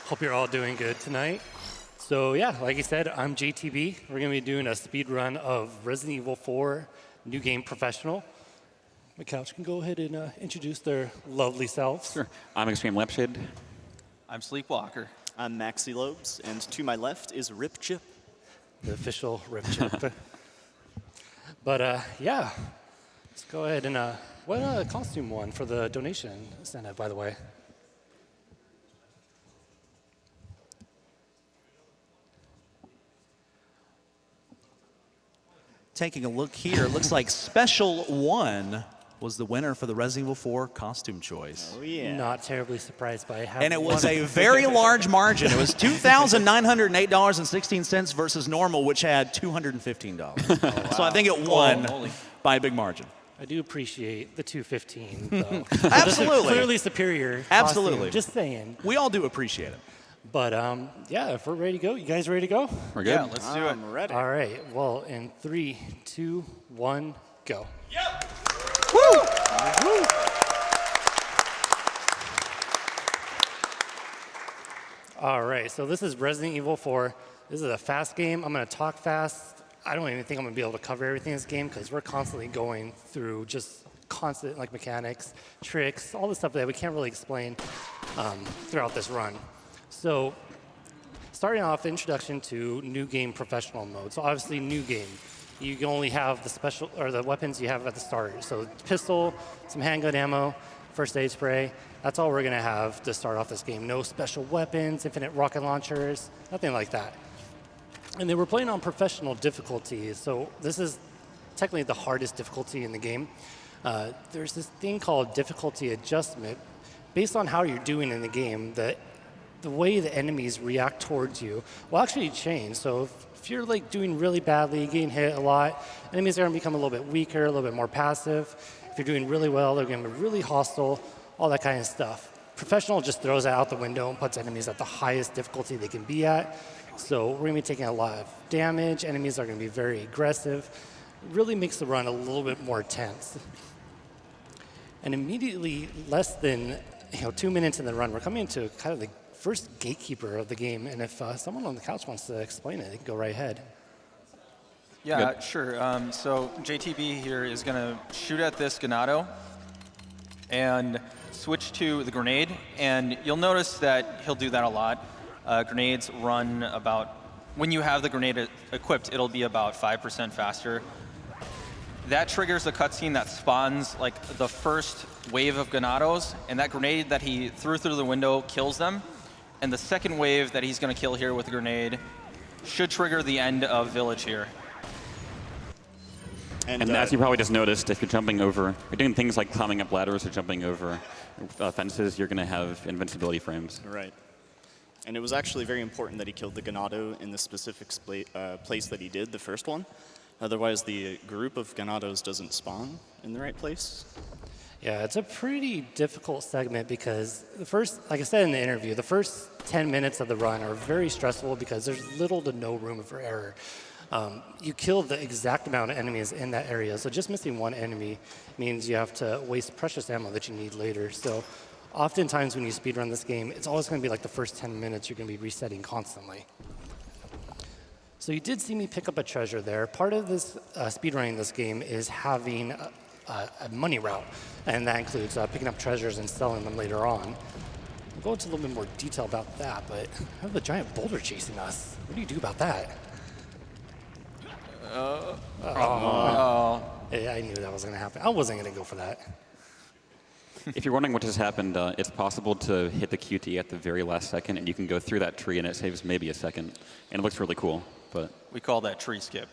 Hope you're all doing good tonight. So yeah, like I said, I'm JTB. We're going to be doing a speed run of Resident Evil 4 New Game Professional. My couch can go ahead and introduce their lovely selves. Sure. I'm Extreme Lampshade. I'm Sleepwalker. I'm Maxi Lobes, and to my left is Rip Chip. The official Rip Chip. But yeah, let's go ahead and what costume won for the donation sent out, by the way? Taking a look here, it looks like Special One was the winner for the Resident Evil 4 costume choice. Oh, yeah. Not terribly surprised by how. And it was a very large margin. It was $2,908.16 versus normal, which had $215. Wow. So I think it won by a big margin. I do appreciate the 215, though. Absolutely. Clearly superior. Absolutely. Costume, just saying. We all do appreciate it. But yeah, if we're ready to go, you guys ready to go? We're good. Yeah, let's do it. I'm ready. All right. Well, in 3, 2, 1, go. Yep. Woo! Woo! All right. So this is Resident Evil 4. This is a fast game. I'm going to talk fast. I don't even think I'm going to be able to cover everything in this game because we're constantly going through just constant like mechanics, tricks, all the stuff that we can't really explain throughout this run. So starting off, introduction to new game professional mode. So obviously new game. You can only have the special or the weapons you have at the start. So pistol, some handgun ammo, first aid spray. That's all we're gonna have to start off this game. No special weapons, infinite rocket launchers, nothing like that. And they were playing on professional difficulty. So this is technically the hardest difficulty in the game. There's this thing called difficulty adjustment. Based on how you're doing in the game, the way the enemies react towards you will actually change. So if you're like doing really badly, getting hit a lot, enemies are going to become a little bit weaker, a little bit more passive. If you're doing really well, they're going to be really hostile, all that kind of stuff. Professional just throws it out the window and puts enemies at the highest difficulty they can be at. So we're going to be taking a lot of damage. Enemies are going to be very aggressive. It really makes the run a little bit more tense. And immediately, less than 2 minutes in the run, we're coming into kind of the first gatekeeper of the game, and if someone on the couch wants to explain it, they can go right ahead. Yeah, Good. sure. So JTB here is going to shoot at this Ganado and switch to the grenade, and you'll notice that he'll do that a lot. Grenades run about, when you have the grenade equipped, it'll be about 5% faster. That triggers a cutscene that spawns like the first wave of Ganados, and that grenade that he threw through the window kills them. And the second wave that he's going to kill here with the grenade should trigger the end of Village here. And as you probably just noticed, if you're jumping over, you're doing things like climbing up ladders or jumping over fences, you're going to have invincibility frames. Right. And it was actually very important that he killed the Ganado in the specific place that he did, the first one. Otherwise, the group of Ganados doesn't spawn in the right place. Yeah, it's a pretty difficult segment because the first, like I said in the interview, the first 10 minutes of the run are very stressful because there's little to no room for error. You kill the exact amount of enemies in that area, so just missing one enemy means you have to waste precious ammo that you need later. So oftentimes when you speedrun this game, it's always going to be like the first 10 minutes you're going to be resetting constantly. So you did see me pick up a treasure there. Part of this speedrunning this game is having a money route, and that includes picking up treasures and selling them later on. We'll go into a little bit more detail about that, but I have a giant boulder chasing us. What do you do about that? Yeah, I knew that was going to happen. I wasn't going to go for that. If you're wondering what just happened, it's possible to hit the QT at the very last second, and you can go through that tree, and it saves maybe a second. And it looks really cool. But We call that tree skip.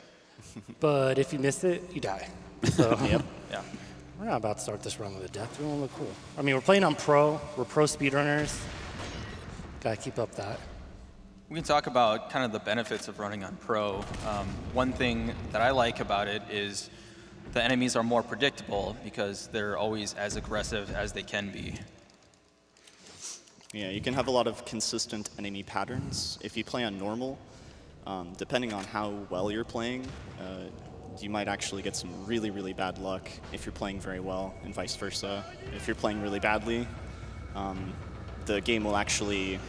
But if you miss it, you die. So Yeah. we're not about to start this run with a death. We want to look cool. I mean, we're playing on pro. We're pro speedrunners. Got to keep up that. We can talk about kind of the benefits of running on Pro. One thing that I like about it is the enemies are more predictable because they're always as aggressive as they can be. Yeah, you can have a lot of consistent enemy patterns. If you play on normal, depending on how well you're playing, you might actually get some really, really bad luck if you're playing very well, and vice versa. If you're playing really badly, the game will actually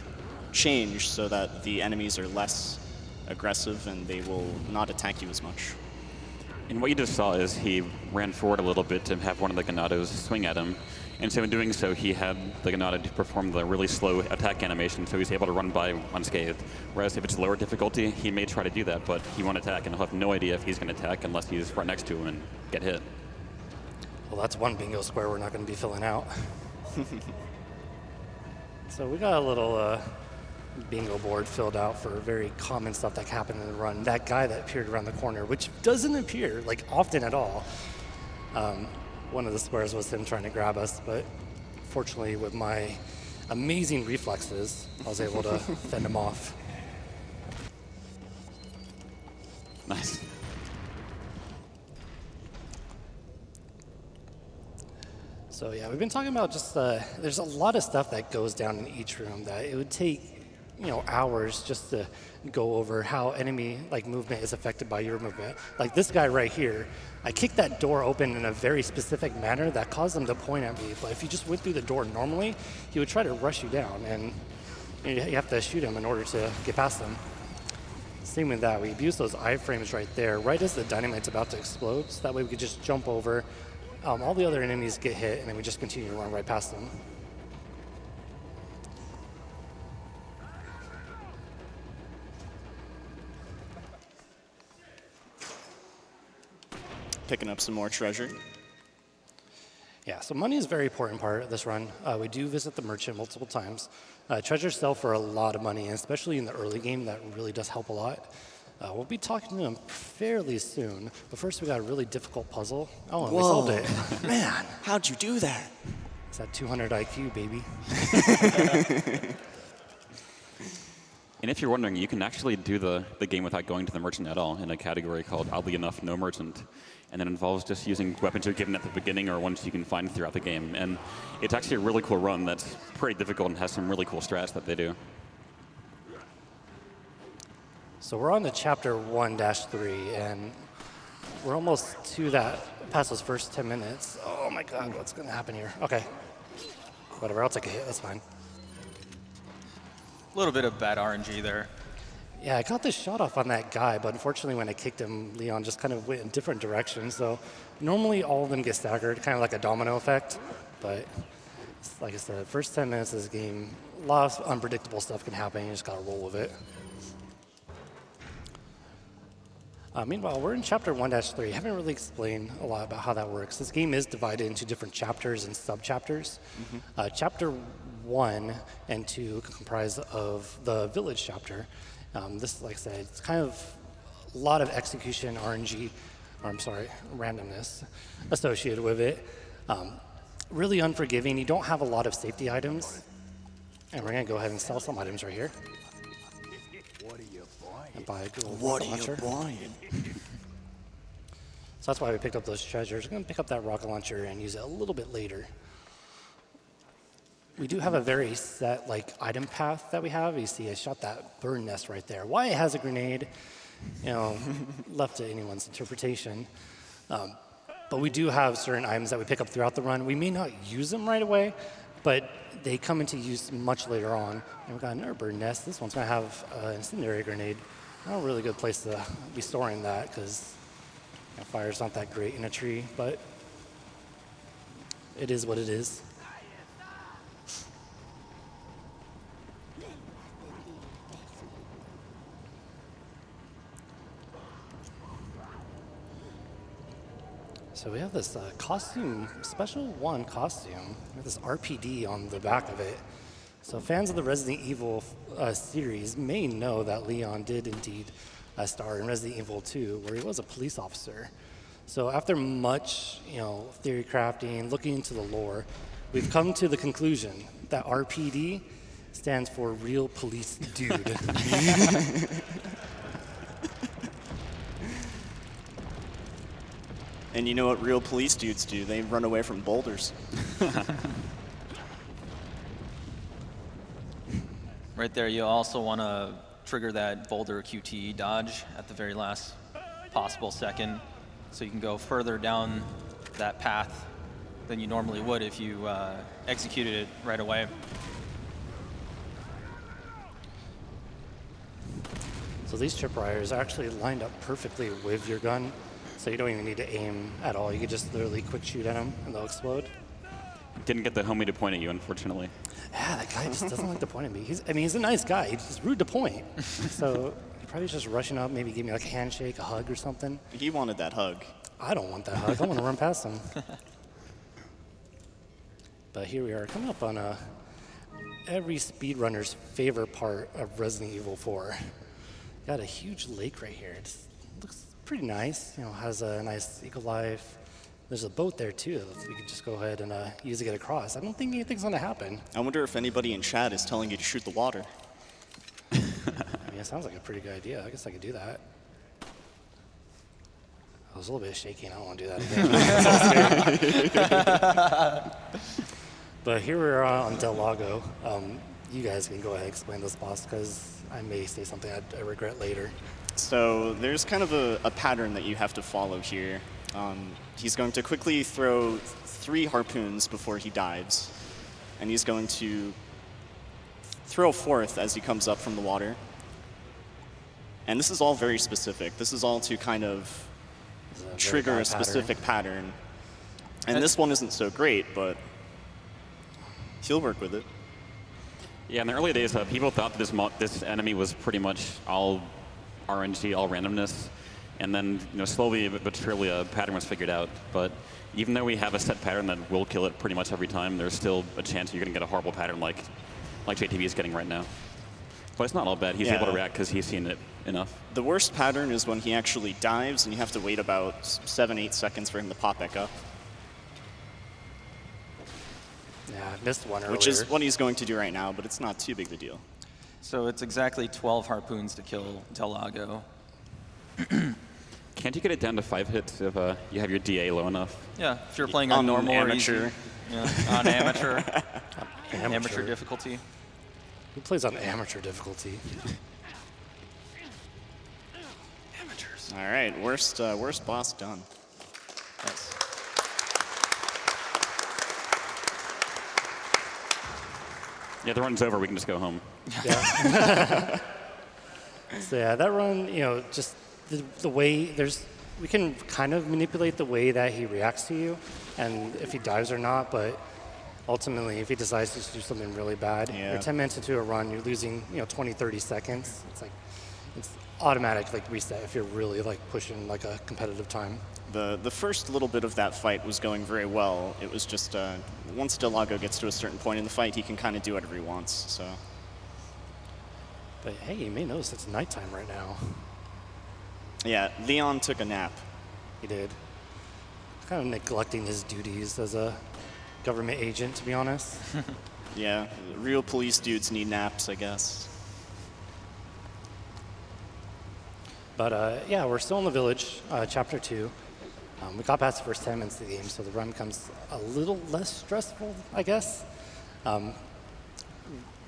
change so that the enemies are less aggressive and they will not attack you as much. And what you just saw is he ran forward a little bit to have one of the Ganados swing at him. And so in doing so, he had the Ganado to perform the really slow attack animation, so he's able to run by unscathed. Whereas if it's lower difficulty, he may try to do that, but he won't attack, and he'll have no idea if he's going to attack unless he's right next to him and get hit. Well, that's one bingo square we're not going to be filling out. So we got a little bingo board filled out for very common stuff that happened in the run. That guy that appeared around the corner, which doesn't appear like often at all. One of the squares was him trying to grab us, but fortunately with my amazing reflexes, I was able to fend him off. Nice. So yeah, we've been talking about just there's a lot of stuff that goes down in each room that it would take, hours just to go over how enemy movement is affected by your movement. Like this guy right here, I kicked that door open in a very specific manner that caused him to point at me. But if you just went through the door normally, he would try to rush you down, and you have to shoot him in order to get past him. Same with that, we abuse those iframes right there, right as the dynamite's about to explode, so that way we could just jump over. All the other enemies get hit, and then we just continue to run right past them. Picking up some more treasure. Yeah, so money is a very important part of this run. We do visit the merchant multiple times. Treasures sell for a lot of money, and especially in the early game, that really does help a lot. We'll be talking to them fairly soon, but first we got a really difficult puzzle. Oh, and we solved it. Man, How'd you do that? it's that 200 IQ, baby. And if you're wondering, you can actually do the game without going to the merchant at all in a category called, oddly enough, No Merchant. And that involves just using weapons you're given at the beginning or ones you can find throughout the game. And it's actually a really cool run that's pretty difficult and has some really cool strats that they do. So we're on to chapter 1-3, and we're almost to that, past those first 10 minutes. Oh my God, what's gonna happen here? Okay, whatever, I'll take a hit, that's fine. A little bit of bad RNG there. Yeah, I got this shot off on that guy, but unfortunately when I kicked him, Leon just kind of went in different directions. So normally all of them get staggered, kind of like a domino effect. But like I said, first 10 minutes of this game, a lot of unpredictable stuff can happen. You just gotta roll with it. Meanwhile, we're in chapter 1-3. I haven't really explained a lot about how that works. This game is divided into different chapters and sub-chapters. Chapter 1 and 2 comprise of the village chapter. This, like I said, it's kind of a lot of execution, RNG, or I'm sorry, randomness associated with it. Really unforgiving. You don't have a lot of safety items. And we're going to go ahead and sell some items right here. And buy a good rocket launcher. buying? So that's why we picked up those treasures. We're going to pick up that rocket launcher and use it a little bit later. We do have a very set item path that we have. You see I shot that burn nest right there. Why it has a grenade, left to anyone's interpretation. But we do have certain items that we pick up throughout the run. We may not use them right away, but they come into use much later on. And we've got another burn nest. This one's going to have an incendiary grenade. Not a really good place to be storing that because fire's not that great in a tree, but it is what it is. So we have this costume, Special 1 costume, with this RPD on the back of it. So fans of the Resident Evil series may know that Leon did indeed star in Resident Evil 2, where he was a police officer. So after much, theory crafting, looking into the lore, we've come to the conclusion that RPD stands for Real Police Dude. And you know what real police dudes do? They run away from boulders. Right there, you also want to trigger that boulder QTE dodge at the very last possible second, so you can go further down that path than you normally would if you executed it right away. So these tripwires are actually lined up perfectly with your gun, so you don't even need to aim at all. You can just literally quick shoot at them and they'll explode. Didn't get the homie to point at you, unfortunately. Yeah, that guy just doesn't like to point at me. He's a nice guy. He's just rude to point. So he probably just rushing up, maybe give me like a handshake, a hug or something. He wanted that hug. I don't want that hug. I want to run past him. But here we are, coming up on every speedrunner's favorite part of Resident Evil 4. Got a huge lake right here. It looks pretty nice. You know, has a nice eco-life. There's a boat there too that we can just go ahead and use to get across. I don't think anything's going to happen. I wonder if anybody in chat is telling you to shoot the water. I mean, it sounds like a pretty good idea. I guess I could do that. I was a little bit shaky, and I don't want to do that again. But here we're on Del Lago. You guys can go ahead and explain this boss, because I may say something I regret later. So there's kind of a pattern that you have to follow here. He's going to quickly throw 3 harpoons before he dives, and he's going to throw a 4th as he comes up from the water. And this is all very specific. This is all to kind of trigger a specific pattern. And this one isn't so great, but he'll work with it. Yeah, in the early days, people thought that this enemy was pretty much all RNG, all randomness. And then, slowly but surely a pattern was figured out. But even though we have a set pattern that will kill it pretty much every time, there's still a chance you're going to get a horrible pattern like JTB is getting right now. But it's not all bad. He's able to react because he's seen it enough. The worst pattern is when he actually dives and you have to wait about 7-8 seconds for him to pop back up. Yeah, I missed one earlier. Which is what he's going to do right now, but it's not too big a deal. So it's exactly 12 harpoons to kill Del Lago. Can't you get it down to 5 hits if you have your DA low enough? Yeah, if you're playing on normal amateur. or easy. Yeah, on amateur. Amateur. Amateur difficulty. Who plays on amateur difficulty? Amateurs. All right, worst boss done. Nice. Yeah, the run's over. We can just go home. Yeah. So yeah, that run, just the way we can kind of manipulate the way that he reacts to you, and if he dives or not. But ultimately, if he decides to do something really bad, you're 10 minutes into a run, you're losing 20, 30 seconds. It's automatic reset if you're really pushing a competitive time. The first little bit of that fight was going very well. It was just once Del Lago gets to a certain point in the fight, he can kind of do whatever he wants. So. But hey, you may notice it's nighttime right now. Yeah, Leon took a nap. He did. Kind of neglecting his duties as a government agent, to be honest. Yeah, real police dudes need naps, I guess. But yeah, we're still in the village, chapter 2. We got past the first 10 minutes of the game, so the run becomes a little less stressful, I guess.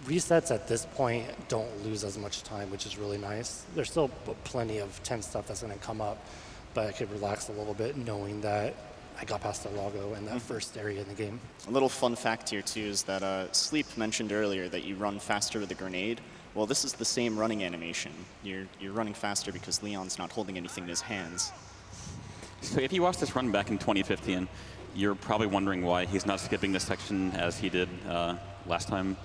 Resets at this point don't lose as much time, which is really nice. There's still plenty of tense stuff that's going to come up, but I could relax a little bit knowing that I got past the logo in that first area in the game. A little fun fact here, too, is that Sleep mentioned earlier that you run faster with a grenade. Well, this is the same running animation. You're running faster because Leon's not holding anything in his hands. So if you watched this run back in 2015, you're probably wondering why he's not skipping this section as he did last time.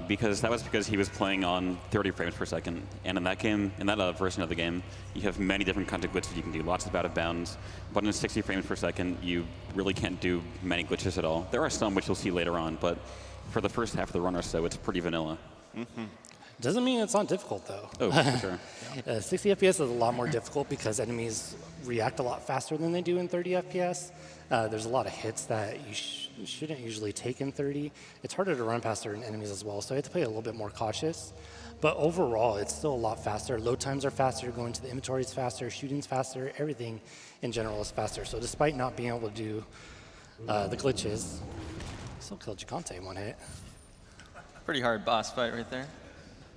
Because he was playing on 30 frames per second. And in that game, in that version of the game, you have many different kinds of glitches you can do, lots of out of bounds. But in 60 frames per second, you really can't do many glitches at all. There are some which you'll see later on, but for the first half of the run or so, it's pretty vanilla. Mm-hmm. Doesn't mean it's not difficult, though. Oh, for sure. 60 FPS is a lot more difficult because enemies react a lot faster than they do in 30 FPS. There's a lot of hits that you shouldn't usually take in 30. It's harder to run past certain enemies as well, so you have to play a little bit more cautious. But overall, it's still a lot faster. Load times are faster, going to the inventory is faster, shooting's faster, everything in general is faster. So despite not being able to do the glitches, I still killed Gigante in one hit. Pretty hard boss fight right there.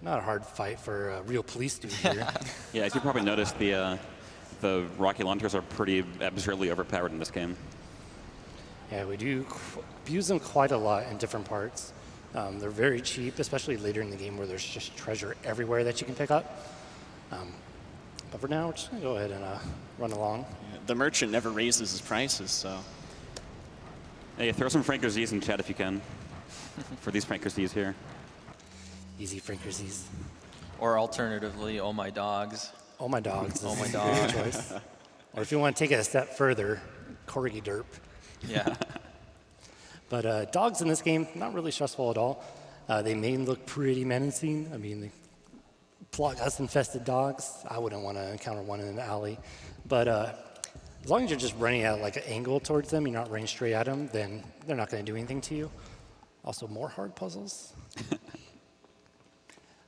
Not a hard fight for a real police dude here. Yeah, as you probably noticed, the rocket launchers are pretty absurdly overpowered in this game. Yeah, we do use them quite a lot in different parts. They're very cheap, especially later in the game where there's just treasure everywhere that you can pick up. But for now, we're just going to go ahead and run along. The merchant never raises his prices, so. Hey, throw some Franker Z's in chat if you can. For these Franker Z's here. Easy Frankersies. Or alternatively, oh my dogs. Oh my dogs. Oh my is a dogs. good choice. Or if you want to take it a step further, Corgi Derp. Yeah. But dogs in this game, not really stressful at all. They may look pretty menacing. I mean, Plug-us-infested dogs. I wouldn't want to encounter one in an alley. But as long as you're just running at like an angle towards them, you're not running straight at them, then they're not going to do anything to you. Also, more hard puzzles. Like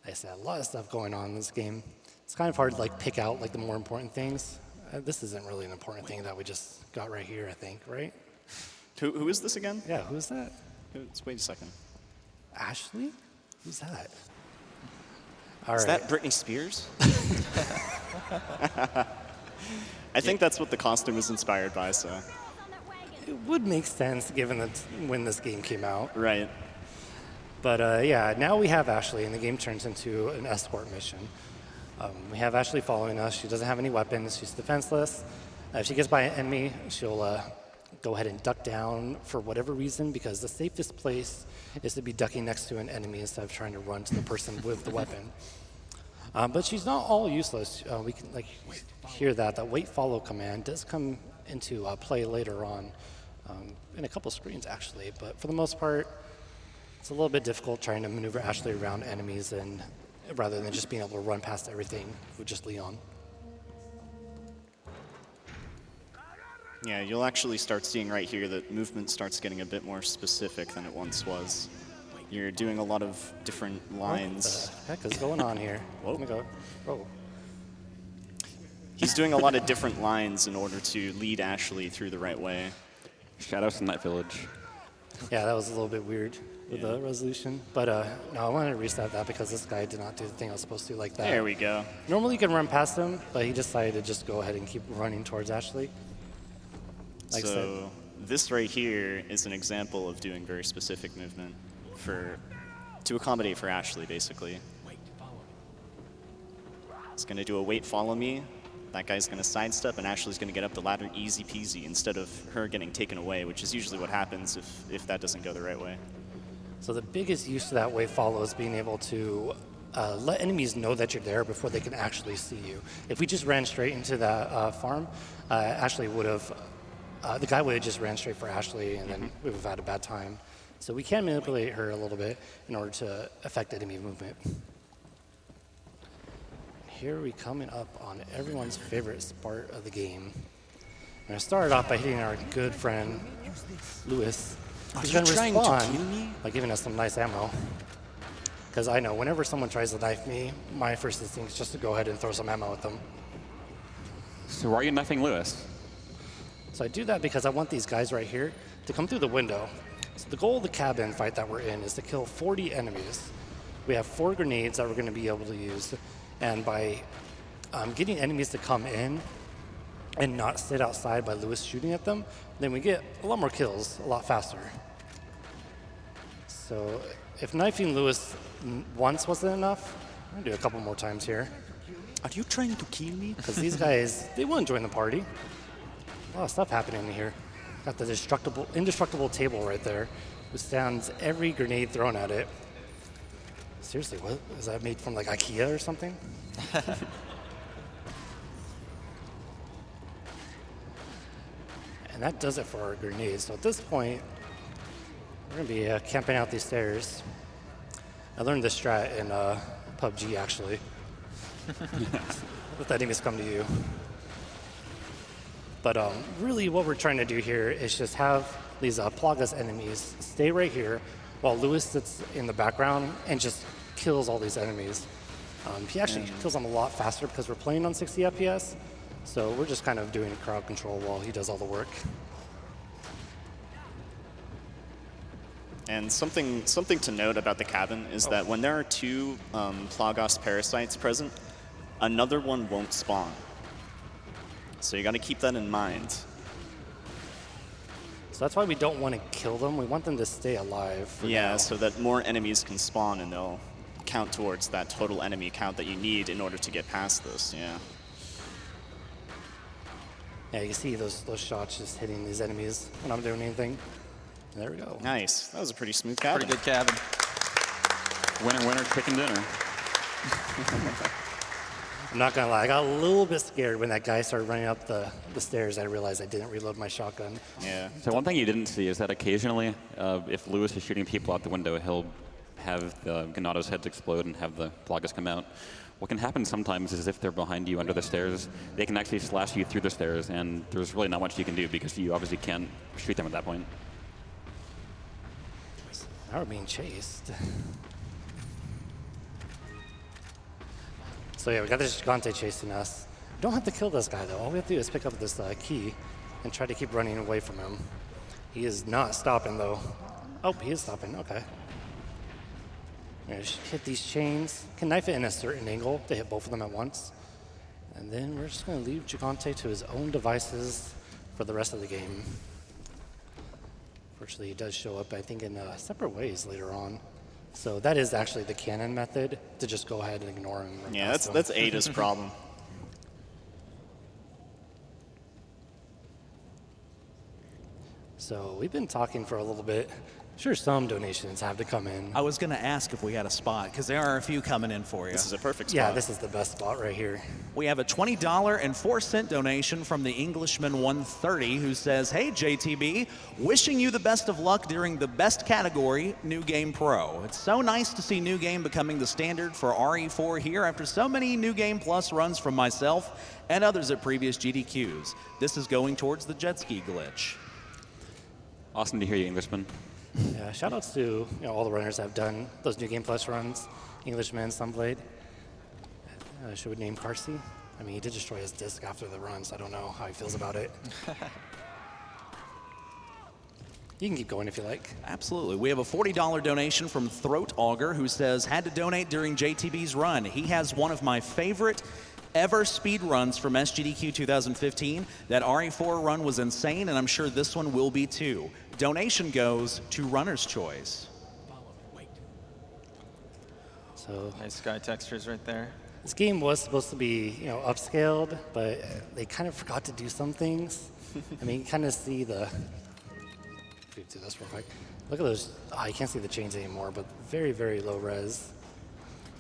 I said, a lot of stuff going on in this game. It's kind of hard to like pick out like the more important things. This isn't really an important thing that we just got right here, I think, right? Who is this again? Yeah, who's that? Wait a second. Ashley? Who's that? All Is right. that Britney Spears? I think that's what the costume is inspired by, so. It would make sense given that when this game came out. Right. But yeah, now we have Ashley, and the game turns into an escort mission. We have Ashley following us. She doesn't have any weapons. She's defenseless. If she gets by an enemy, she'll go ahead and duck down for whatever reason, because the safest place is to be ducking next to an enemy instead of trying to run to the person with the weapon. But she's not all useless. We can hear that wait follow command does come into play later on in a couple screens actually. But for the most part, it's a little bit difficult trying to maneuver Ashley around enemies and rather than just being able to run past everything with just Leon. Yeah, you'll actually start seeing right here that movement starts getting a bit more specific than it once was. You're doing a lot of different lines. What the heck is going on here? Let me go. Oh. He's doing a lot of different lines in order to lead Ashley through the right way. Shadows in Night Village. Yeah, that was a little bit weird with the resolution. But no, I wanted to reset that because this guy did not do the thing I was supposed to like that. There we go. Normally you can run past him, but he decided to just go ahead and keep running towards Ashley. Like I said. So this right here is an example of doing very specific movement to accommodate for Ashley, basically. It's going to do a wait, follow me. That guy's going to sidestep, and Ashley's going to get up the ladder easy peasy instead of her getting taken away, which is usually what happens if that doesn't go the right way. So the biggest use of that wave follow is being able to let enemies know that you're there before they can actually see you. If we just ran straight into that farm, Ashley would have, the guy would have just ran straight for Ashley, and then we would have had a bad time. So we can manipulate her a little bit in order to affect enemy movement. Here we coming up on everyone's favorite part of the game. We're going to start off by hitting our good friend, Lewis. He's going to respond by giving us some nice ammo. Because I know whenever someone tries to knife me, my first instinct is just to go ahead and throw some ammo at them. So why are you knifing Lewis? So I do that because I want these guys right here to come through the window. So the goal of the cabin fight that we're in is to kill 40 enemies. We have 4 grenades that we're going to be able to use. And by getting enemies to come in and not sit outside by Lewis shooting at them, then we get a lot more kills a lot faster. So if knifing Lewis once wasn't enough, I'm going to do a couple more times here. Are you trying to kill me? Because these guys, they want to join the party. A lot of stuff happening here. Got the indestructible table right there, which stands every grenade thrown at it. Seriously, what? Is that made from like IKEA or something? And that does it for our grenades. So at this point, we're going to be camping out these stairs. I learned this strat in PUBG, actually. Let the enemies come to you. But really what we're trying to do here is just have these Plagas enemies stay right here while Lewis sits in the background and just kills all these enemies. He actually kills them a lot faster because we're playing on 60 FPS. So we're just kind of doing crowd control while he does all the work. And something to note about the cabin is that when there are 2 Plagos parasites present, another one won't spawn. So you got to keep that in mind. So that's why we don't want to kill them. We want them to stay alive. Yeah, now. so that more enemies can spawn and they'll count towards that total enemy count that you need in order to get past this. Yeah. Yeah, you can see those shots just hitting these enemies when I'm doing anything. There we go. Nice. That was a pretty smooth cabin. Pretty good cabin. Winner, winner, chicken dinner. I'm not gonna lie, I got a little bit scared when that guy started running up the stairs. I realized I didn't reload my shotgun. Yeah. So one thing you didn't see is that occasionally, if Lewis is shooting people out the window, he'll have the Ganado's heads explode and have the Plagas come out. What can happen sometimes is if they're behind you under the stairs, they can actually slash you through the stairs, and there's really not much you can do because you obviously can't shoot them at that point. Now we're being chased. So yeah, we got this Gigante chasing us. Don't have to kill this guy though. All we have to do is pick up this key and try to keep running away from him. He is not stopping though. Oh, he is stopping, okay. We're gonna hit these chains. Can knife it in a certain angle to hit both of them at once. And then we're just gonna leave Gigante to his own devices for the rest of the game. Fortunately, he does show up, I think, in separate ways later on. So that is actually the canon method, to just go ahead and ignore him. Yeah, that's Ada's problem. So we've been talking for a little bit. Sure, some donations have to come in. I was going to ask if we had a spot, because there are a few coming in for you. This is a perfect spot. Yeah, this is the best spot right here. We have a $20.04 donation from the Englishman 130 who says, "Hey JTB, wishing you the best of luck during the best category, New Game Pro. It's so nice to see New Game becoming the standard for RE4 here after so many New Game Plus runs from myself and others at previous GDQs. This is going towards the jet ski glitch." Awesome to hear you, Englishman. Yeah, shout outs to all the runners that have done those New Game Plus runs. Englishman, Sunblade. Should we name Carsey? I mean, he did destroy his disc after the run, so I don't know how he feels about it. You can keep going if you like. Absolutely. We have a $40 donation from Throat Auger who says, "Had to donate during JTB's run. He has one of my favorite ever speed runs from SGDQ 2015. That RE4 run was insane, and I'm sure this one will be too. Donation goes to Runner's Choice." So Nice sky textures right there. this game was supposed to be, upscaled, but they kind of forgot to do some things. I mean, you kind of see the. Let me do this real quick. Look at those. Oh, you can't see the chains anymore, but very, very low res.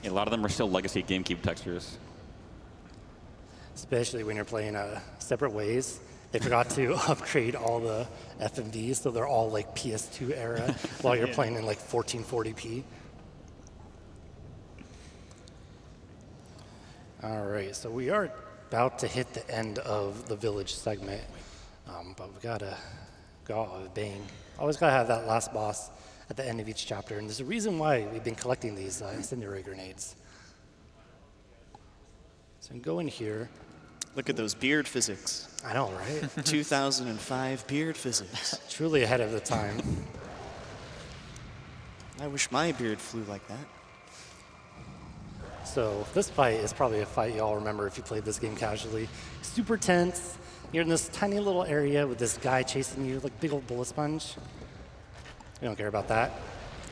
Yeah, a lot of them are still legacy GameCube textures. Especially when you're playing separate ways. They forgot to upgrade all the FMVs, so they're all like PS2 era, while you're playing in like 1440p. All right, so we are about to hit the end of the village segment, but we gotta go out with a bang. Always gotta have that last boss at the end of each chapter, and there's a reason why we've been collecting these incendiary grenades. So we can go in here. Look at those beard physics. I know, right? 2005 beard physics. Truly ahead of the time. I wish my beard flew like that. So this fight is probably a fight you all remember if you played this game casually. Super tense. You're in this tiny little area with this guy chasing you like big old bullet sponge. We don't care about that.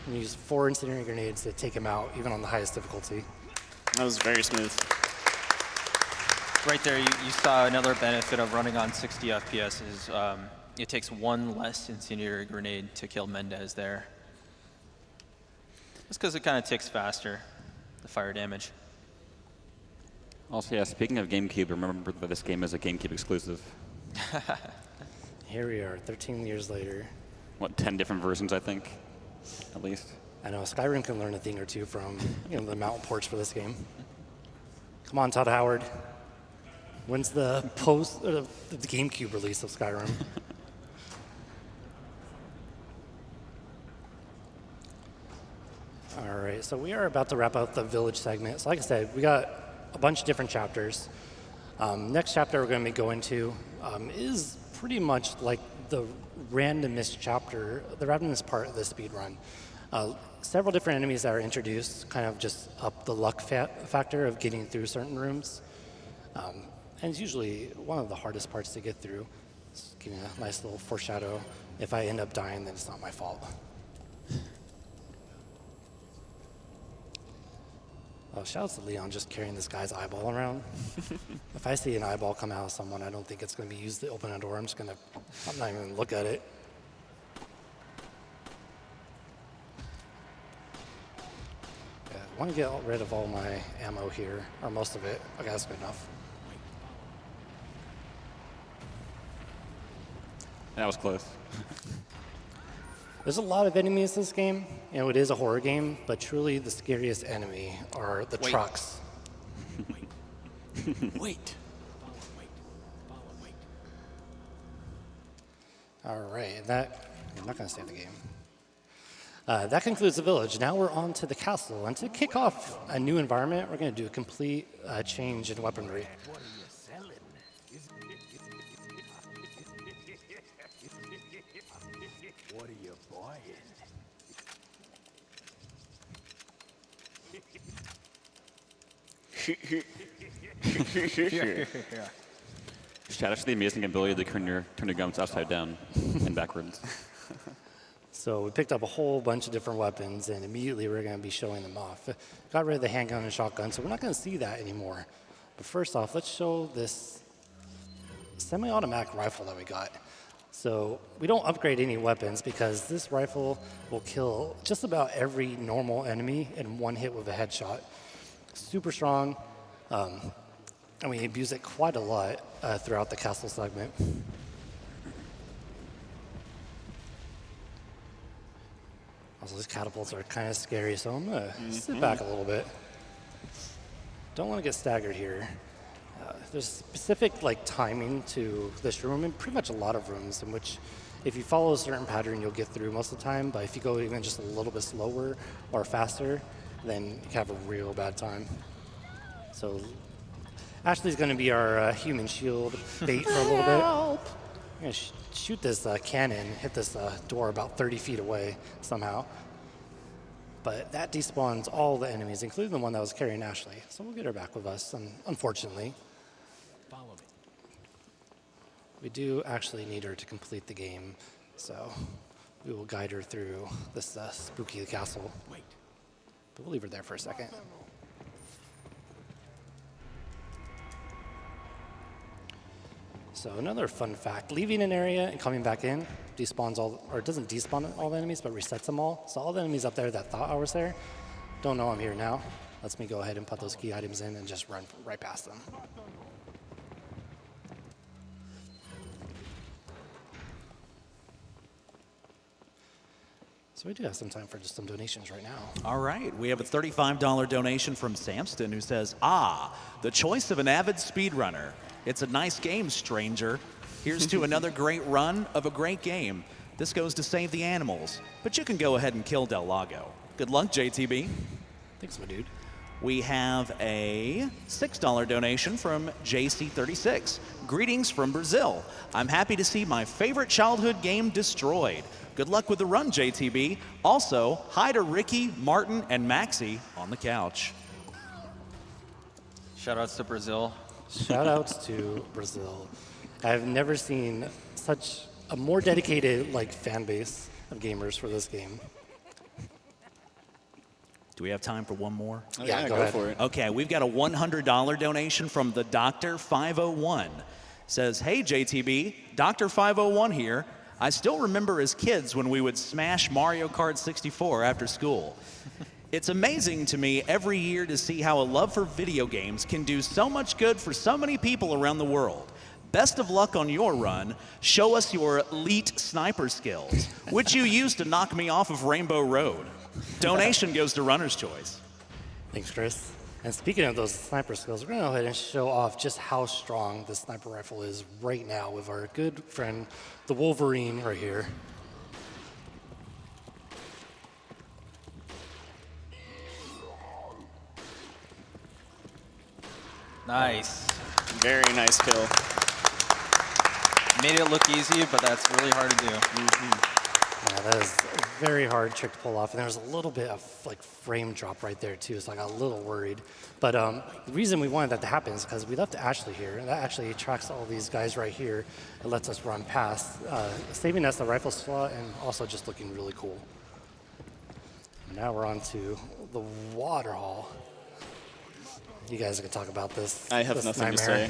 You use 4 incendiary grenades to take him out, even on the highest difficulty. That was very smooth. Right there, you saw another benefit of running on 60 FPS is it takes 1 less incendiary grenade to kill Mendez there. Just because it kind of ticks faster, the fire damage. Also, yeah, speaking of GameCube, remember that this game is a GameCube exclusive. Here we are, 13 years later. What, 10 different versions, I think, at least? I know, Skyrim can learn a thing or two from the mountain ports for this game. Come on, Todd Howard. When's the the GameCube release of Skyrim? All right, so we are about to wrap up the village segment. So like I said, we got a bunch of different chapters. Next chapter we're going to be going to is pretty much like the randomest chapter, the randomest part of the speed run. Several different enemies that are introduced kind of just up the luck factor of getting through certain rooms. And it's usually one of the hardest parts to get through. Just giving a nice little foreshadow. If I end up dying, then it's not my fault. Oh, shout out to Leon just carrying this guy's eyeball around. If I see an eyeball come out of someone, I don't think it's going to be used to open a door. I'm not even going to look at it. Yeah, I want to get rid of all my ammo here, or most of it. Okay, that's good enough. That was close. There's a lot of enemies in this game. You know, it is a horror game, but truly the scariest enemy are the trucks. Wait. All right, I'm not going to save the game. That concludes the village. Now we're on to the castle. And to kick off a new environment, we're going to do a complete change in weaponry. What are you buying? Shout out to the amazing ability to turn your guns upside down and backwards. So we picked up a whole bunch of different weapons, and immediately we're going to be showing them off. Got rid of the handgun and shotgun, so we're not going to see that anymore. But first off, let's show this semi-automatic rifle that we got. So we don't upgrade any weapons because this rifle will kill just about every normal enemy in one hit with a headshot. Super strong, and we abuse it quite a lot throughout the castle segment. Also, these catapults are kind of scary, so I'm gonna sit back a little bit. Don't want to get staggered here. There's specific timing to this room, and pretty much a lot of rooms in which if you follow a certain pattern, you'll get through most of the time, but if you go even just a little bit slower or faster, then you can have a real bad time. So Ashley's going to be our human shield bait for a little bit. I'm going to shoot this cannon, hit this door about 30 feet away somehow. But that despawns all the enemies, including the one that was carrying Ashley. So we'll get her back with us, unfortunately. Follow me. We do actually need her to complete the game, so we will guide her through this spooky castle. Wait. But we'll leave her there for a second. So another fun fact, leaving an area and coming back in despawns it doesn't despawn all the enemies, but resets them all. So all the enemies up there that thought I was there don't know I'm here now. Lets me go ahead and put those key items in and just run right past them. So we do have some time for just some donations right now. All right, we have a $35 donation from Samston who says, the choice of an avid speedrunner. It's a nice game, stranger. Here's to another great run of a great game. This goes to save the animals, but you can go ahead and kill Del Lago. Good luck, JTB. Thanks, my dude. We have a $6 donation from JC36. Greetings from Brazil. I'm happy to see my favorite childhood game destroyed. Good luck with the run, JTB. Also, hi to Ricky, Martin, and Maxie on the couch. Shout outs to Brazil. Shout outs to Brazil. I've never seen such a more dedicated fan base of gamers for this game. Do we have time for one more? Oh, Yeah, yeah, go go ahead. for it. Okay, we've got a $100 donation from the Dr. 501. Says, hey JTB, Dr. 501 here. I still remember as kids when we would smash Mario Kart 64 after school. It's amazing to me every year to see how a love for video games can do so much good for so many people around the world. Best of luck on your run. Show us your elite sniper skills, which you used to knock me off of Rainbow Road. Donation goes to Runner's Choice. Thanks, Chris. And speaking of those sniper skills, we're going to go ahead and show off just how strong this sniper rifle is right now with our good friend, the Wolverine, right here. Nice. Very nice kill. Made it look easy, but that's really hard to do. Yeah, that is a very hard trick to pull off. And there's a little bit of frame drop right there too, so I got a little worried. But the reason we wanted that to happen is because we left Ashley here, and that actually attracts all these guys right here. It lets us run past, saving us the rifle slot and also just looking really cool. And now we're on to the water hall. You guys can talk about this. I have this nothing nightmare.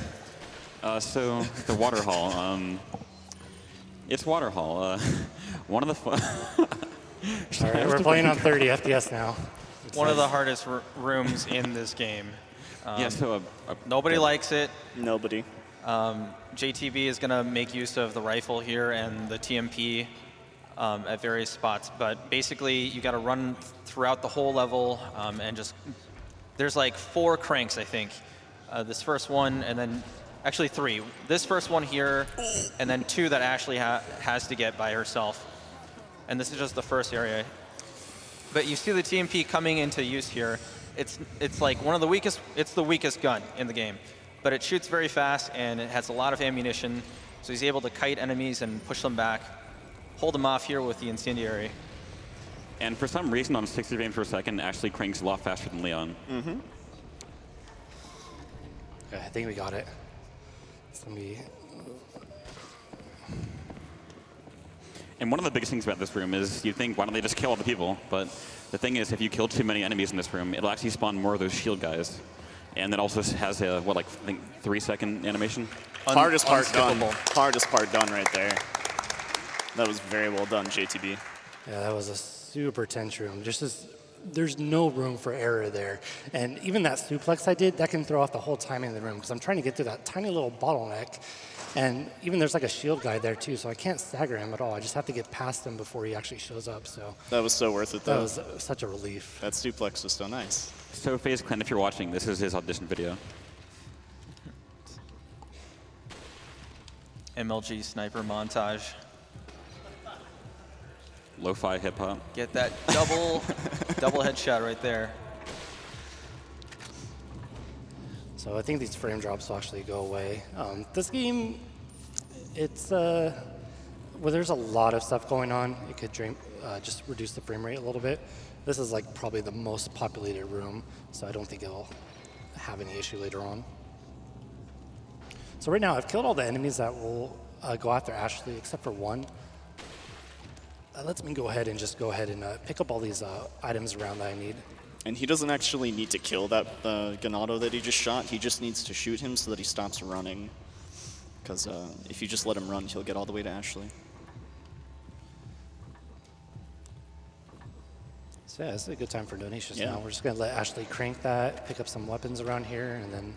to say. So the water hall. It's water hall. One of the All right, we're playing on 30 FPS now. One of the hardest rooms in this game. yeah. So Nobody likes it. Nobody. JTB is going to make use of the rifle here and the TMP at various spots. But basically, you got to run throughout the whole level and just there's like 4 cranks, I think. This first one, and then actually 3. This first one here, and then 2 that Ashley has to get by herself. And this is just the first area. But you see the TMP coming into use here. It's like one of the weakest. It's the weakest gun in the game, but it shoots very fast and it has a lot of ammunition. So he's able to kite enemies and push them back, hold them off here with the incendiary. and for some reason on 60 frames per second, Ashley cranks a lot faster than Leon. Okay, I think we got it. It's gonna be. And one of the biggest things about this room is you think, why don't they just kill all the people? But the thing is, if you kill too many enemies in this room, it'll actually spawn more of those shield guys. And it also has a, what, like, I think 3-second animation? Hardest part done. Unskippable. Hardest part done right there. That was very well done, JTB. Yeah, that was a super tense room. There's no room for error there. And even that suplex I did, that can throw off the whole timing of the room because I'm trying to get through that tiny little bottleneck. And even there's like a shield guy there too, so I can't stagger him at all. I just have to get past him before he actually shows up. So That was so worth it, that though. was such a relief. That suplex was so nice. So FaZe Clan, if you're watching, this is his audition video. MLG sniper montage. Lo-fi hip-hop. Get that double headshot right there. So I think these frame drops will actually go away. This game, it's well, there's a lot of stuff going on. It could just reduce the frame rate a little bit. This is like probably the most populated room, so I don't think it'll have any issue later on. So right now, I've killed all the enemies that will go after Ashley, except for one. That lets me go ahead and pick up all these items around that I need. And he doesn't actually need to kill that Ganado that he just shot. He just needs to shoot him so that he stops running. Because if you just let him run, he'll get all the way to Ashley. So yeah, it's a good time for donations Yeah. now. We're just going to let Ashley crank that, pick up some weapons around here, and then...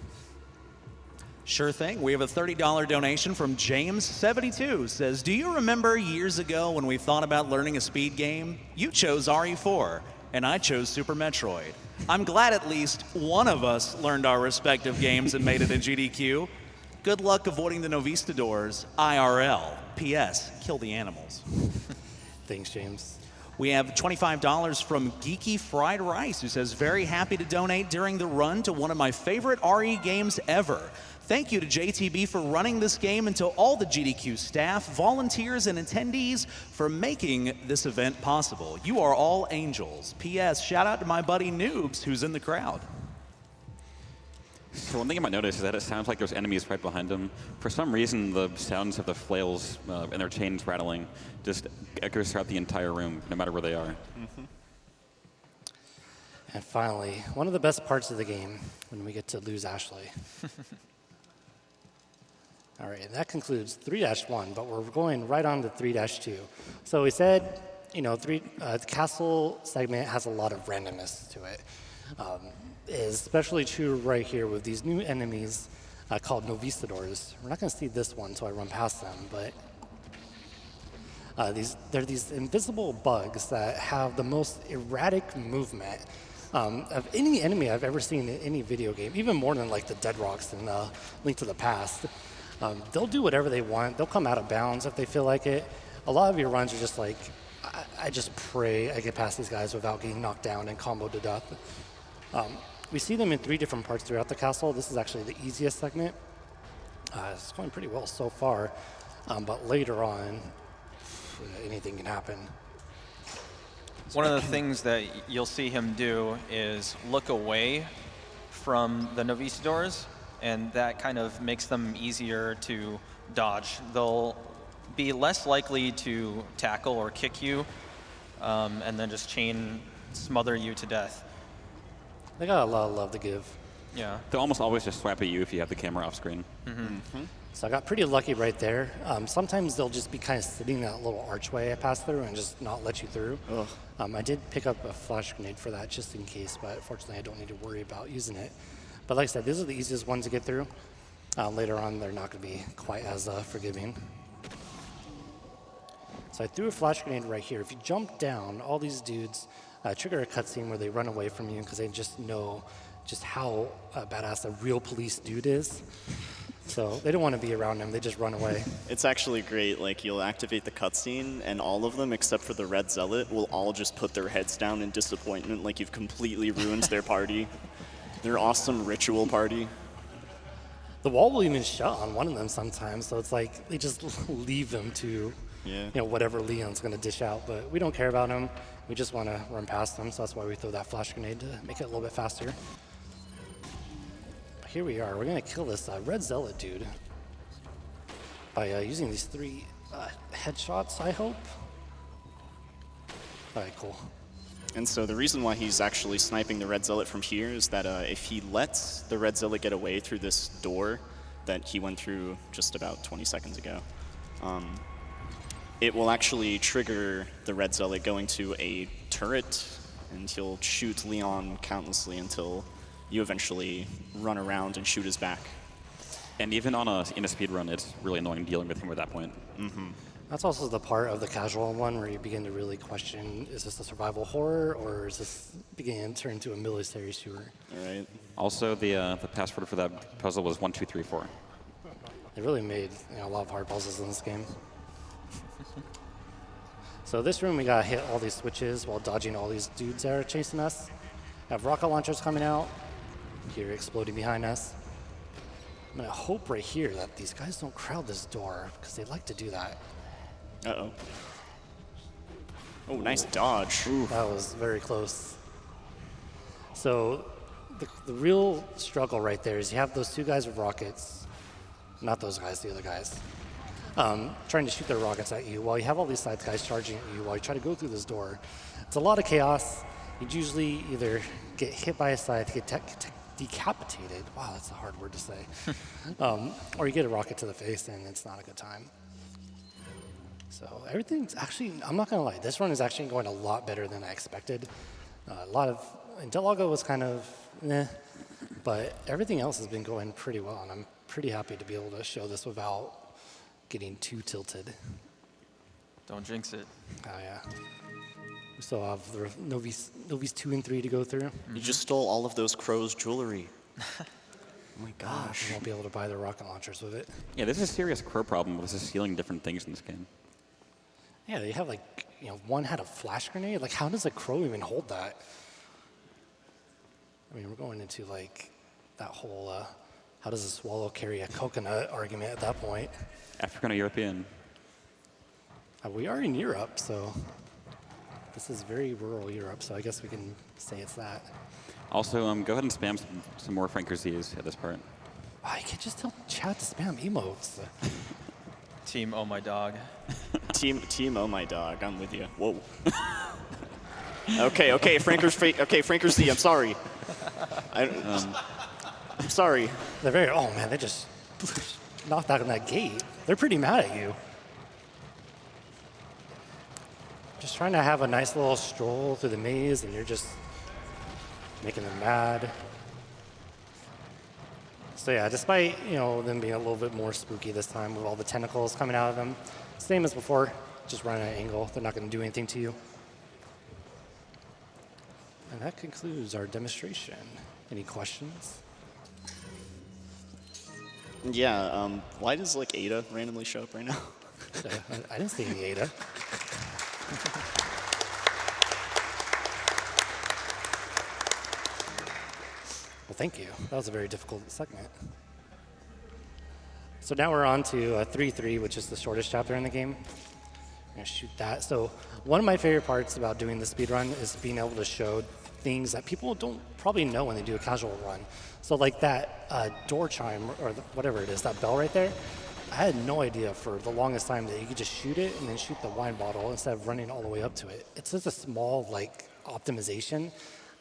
Sure thing. We have a $30 donation from James72. Says, do you remember years ago when we thought about learning a speed game? You chose RE4, and I chose Super Metroid. I'm glad at least one of us learned our respective games and made it a GDQ. Good luck avoiding the Novistadors IRL. P.S. Kill the animals. Thanks, James. We have $25 from Geeky Fried Rice, who says, very happy to donate during the run to one of my favorite RE games ever. Thank you to JTB for running this game and to all the GDQ staff, volunteers, and attendees for making this event possible. You are all angels. P.S. Shout out to my buddy Noobs, who's in the crowd. So one thing you might notice is that it sounds like there's enemies right behind him. For some reason, the sounds of the flails and their chains rattling just echoes throughout the entire room, no matter where they are. And finally, one of the best parts of the game, when we get to lose Ashley. All right, and that concludes 3-1, but we're going right on to 3-2. So we said, the castle segment has a lot of randomness to it. Is especially true right here with these new enemies called Novistadors. We're not going to see this one until I run past them, but they're these invisible bugs that have the most erratic movement of any enemy I've ever seen in any video game, even more than like the Dead Rocks in Link to the Past. They'll do whatever they want. They'll come out of bounds if they feel like it. A lot of your runs are just like, I just pray I get past these guys without getting knocked down and comboed to death. We see them in 3 different parts throughout the castle. This is actually the easiest segment. It's going pretty well so far, but later on, anything can happen. One of the things that you'll see him do is look away from the Novistadors, and that kind of makes them easier to dodge. They'll be less likely to tackle or kick you, and then just chain smother you to death. They got a lot of love to give. Yeah. They'll almost always just swipe at you if you have the camera off screen. So I got pretty lucky right there. Sometimes they'll just be kind of sitting in that little archway I passed through and just not let you through. I did pick up a flash grenade for that just in case, but fortunately I don't need to worry about using it. But like I said, these are the easiest ones to get through. Later on, they're not going to be quite as forgiving. So I threw a flash grenade right here. If you jump down, all these dudes trigger a cutscene where they run away from you because they just know just how badass a real police dude is. So they don't want to be around him. They just run away. It's actually great. Like, you'll activate the cutscene, and all of them, except for the Red Zealot, will all just put their heads down in disappointment, like you've completely ruined their party. Their awesome ritual party. The wall will even shut on one of them sometimes, so it's like they just leave them to whatever Leon's going to dish out. But we don't care about him. We just want to run past them, so that's why we throw that flash grenade to make it a little bit faster. Here we are. We're going to kill this Red Zealot dude by using these 3 headshots, I hope. All right, cool. And so the reason why he's actually sniping the Red Zealot from here is that if he lets the Red Zealot get away through this door that he went through just about 20 seconds ago, it will actually trigger the Red Zealot going to a turret, and he'll shoot Leon countlessly until you eventually run around and shoot his back. And even in a speed run, it's really annoying dealing with him at that point. That's also the part of the casual one where you begin to really question, is this a survival horror or is this beginning to turn into a military shooter? All right. Also, the password for that puzzle was 1234. They really made a lot of hard puzzles in this game. So this room, we got to hit all these switches while dodging all these dudes that are chasing us. Have rocket launchers coming out. Here, exploding behind us. I'm going to hope right here that these guys don't crowd this door, because they like to do that. Uh-oh. Oh, nice dodge. Ooh. That was very close. So the real struggle right there is you have those 2 guys with rockets. Not those guys, the other guys. Trying to shoot their rockets at you while you have all these side guys charging at you while you try to go through this door. It's a lot of chaos. You'd usually either get hit by a scythe, get decapitated. Wow, that's a hard word to say. Or you get a rocket to the face, and it's not a good time. So everything's actually, I'm not going to lie, this run is actually going a lot better than I expected. Delago was kind of but everything else has been going pretty well, and I'm pretty happy to be able to show this without getting too tilted. Don't jinx it. Oh, yeah. We still have the Novies 2 and 3 to go through. You just stole all of those crows' jewelry. Oh my gosh. We won't be able to buy the rocket launchers with it. Yeah, there's a serious crow problem with just stealing different things in this game. Yeah, they have one had a flash grenade. Like, how does a crow even hold that? I mean, we're going into that whole how does a swallow carry a coconut argument at that point. African or European? We are in Europe, so this is very rural Europe, so I guess we can say it's that. Also, go ahead and spam some more Franker Z's at this part. Wow, you can't just tell chat to spam emotes. Team Oh My Dog. Team Oh My Dog, I'm with you. Whoa. okay, Franker Z, I'm sorry. I'm sorry. They're very, oh man, they just knocked out on that gate. They're pretty mad at you. Just trying to have a nice little stroll through the maze, and you're just making them mad. So yeah, despite them being a little bit more spooky this time with all the tentacles coming out of them, same as before, just run at an angle. They're not going to do anything to you. And that concludes our demonstration. Any questions? Yeah, why does Ada randomly show up right now? I didn't see any Ada. Well, thank you. That was a very difficult segment. So now we're on to 3-3, which is the shortest chapter in the game. I'm going to shoot that. So one of my favorite parts about doing the speedrun is being able to show things that people don't probably know when they do a casual run. So like that door chime, or whatever it is, that bell right there, I had no idea for the longest time that you could just shoot it and then shoot the wine bottle instead of running all the way up to it. It's just a small optimization.